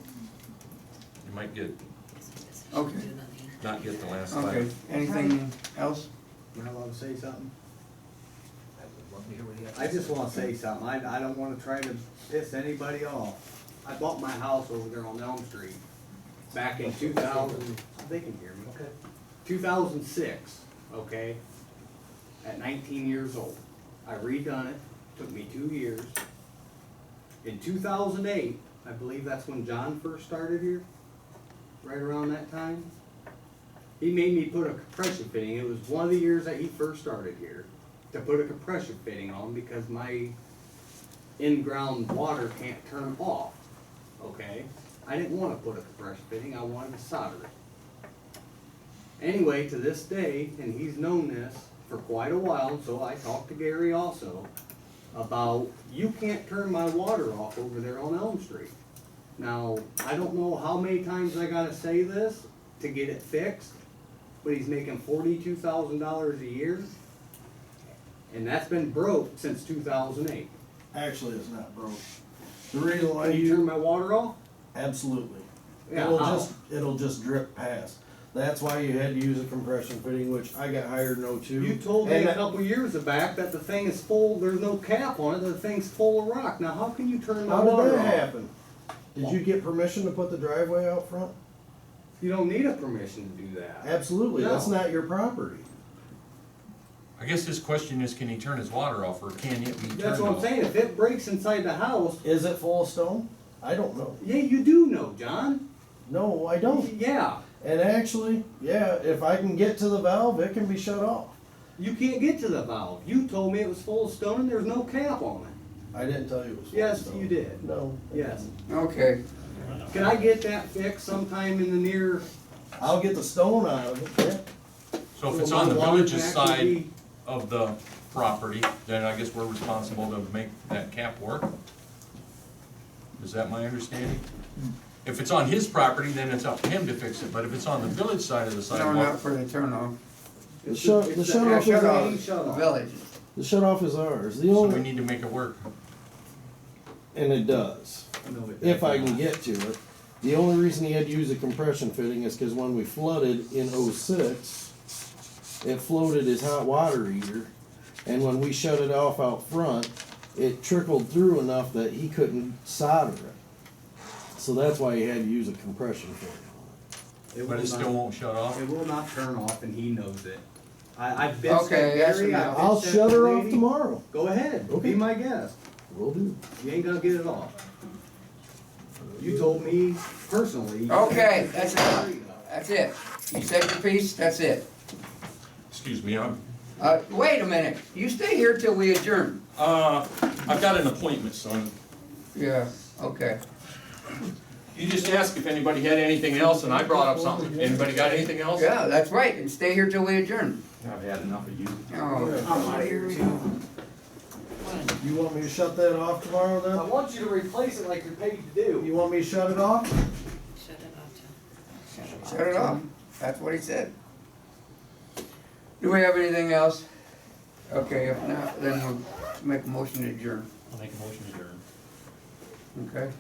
Speaker 7: you might
Speaker 8: Okay,
Speaker 7: not get the last
Speaker 8: okay,
Speaker 7: laugh.
Speaker 8: anything else?
Speaker 16: Am I allowed to say something? I just wanna say something, I don't wanna try to piss anybody off. I bought my house over there on Elm Street back in 2000, they can hear me. 2006, okay? At 19 years old. I redone it, took me 2 years. In 2008, I believe that's when John first started here, right around that time. He made me put a compression fitting, it was one of the years that he first started here, to put a compression fitting on because my in-ground water can't turn off, okay? I didn't wanna put a compression fitting, I wanted to solder it. Anyway, to this day, and he's known this for quite a while, so I talked to Gary also, about you can't turn my water off over there on Elm Street. Now, I don't know how many times I gotta say this to get it fixed, but he's making $42,000 a year. And that's been broke since 2008.
Speaker 12: Actually, it's not broke. The reason why
Speaker 16: Can you turn my water off?
Speaker 12: Absolutely.
Speaker 16: Yeah,
Speaker 12: It'll just drip past. That's why you had to use a compression fitting, which I got hired in '02.
Speaker 16: You told me
Speaker 12: And
Speaker 16: a
Speaker 12: that-
Speaker 16: couple years back that the thing is full, there's no cap on it, the thing's full of rock. Now, how can you turn my
Speaker 12: How
Speaker 16: water
Speaker 12: did
Speaker 16: off?
Speaker 12: that happen? Did you get permission to put the driveway out front?
Speaker 16: You don't need a permission to do that.
Speaker 12: Absolutely, that's
Speaker 16: No.
Speaker 12: not your property.
Speaker 7: I guess his question is, can he turn his water off, or can it be turned off?
Speaker 16: That's what I'm saying, if it breaks inside the house,
Speaker 12: Is it full of stone? I don't know.
Speaker 16: yeah, you do know, John.
Speaker 12: No, I don't.
Speaker 16: Yeah,
Speaker 12: And actually, yeah, if I can get to the valve, it can be shut off.
Speaker 16: you can't get to the valve. You told me it was full of stone and there's no cap on it.
Speaker 12: I didn't tell you it was full of
Speaker 16: Yes,
Speaker 12: stone.
Speaker 16: you did.
Speaker 12: No.
Speaker 16: Yes.
Speaker 8: Okay,
Speaker 16: Can I get that fixed sometime in the near?
Speaker 12: I'll get the stone out of it, yeah.
Speaker 7: So if it's
Speaker 16: My
Speaker 7: on the
Speaker 16: water
Speaker 7: village's
Speaker 16: can actually
Speaker 7: side
Speaker 16: be-
Speaker 7: of the property, then I guess we're responsible to make that cap work? Is that my understanding? If it's on his property, then it's up to him to fix it, but if it's on the village side of the
Speaker 8: no,
Speaker 7: sidewalk,
Speaker 8: not for the turn off,
Speaker 12: The shut, the
Speaker 16: It's
Speaker 12: shut off is
Speaker 8: shut off.
Speaker 12: ours.
Speaker 16: Shut
Speaker 8: the
Speaker 16: off.
Speaker 8: village.
Speaker 12: The shut off is ours. The
Speaker 7: so we
Speaker 12: only,
Speaker 7: need to make it work.
Speaker 12: and it does,
Speaker 16: No, it
Speaker 12: if I
Speaker 16: does
Speaker 12: can
Speaker 16: not.
Speaker 12: get to it. The only reason he had to use a compression fitting is because when we flooded in '06, it floated his hot water heater, and when we shut it off out front, it trickled through enough that he couldn't solder it. So that's why he had to use a compression fitting.
Speaker 7: But it still won't shut off?
Speaker 16: It will not turn off and he knows it. I've been
Speaker 8: Okay, that's
Speaker 16: Gary,
Speaker 8: enough.
Speaker 16: I've
Speaker 12: I'll
Speaker 16: been
Speaker 12: shut her off
Speaker 16: lady.
Speaker 12: tomorrow.
Speaker 16: Go ahead,
Speaker 12: Okay.
Speaker 16: be my guest.
Speaker 12: Will do.
Speaker 16: You ain't gonna get it off. You told me personally.
Speaker 8: Okay, that's enough. That's it. You said your piece, that's it.
Speaker 7: Excuse me,
Speaker 8: Wait a minute, you stay here till we adjourn.
Speaker 7: I've got an appointment, son.
Speaker 8: Yeah, okay.
Speaker 7: You just asked if anybody had anything else, and I brought up something. Anybody got anything else?
Speaker 8: Yeah, that's right, and stay here till we adjourn.
Speaker 7: I've had enough of you.
Speaker 8: Oh, I'm out of here too.
Speaker 12: You want me to shut that off tomorrow
Speaker 16: I
Speaker 12: then?
Speaker 16: want you to replace it like you're paid to do.
Speaker 12: You want me to shut it off?
Speaker 8: Shut it off. That's what he said. Do we have anything else? Okay, if not, then we'll make a motion to adjourn.
Speaker 4: I'll make a motion to adjourn.
Speaker 8: Okay?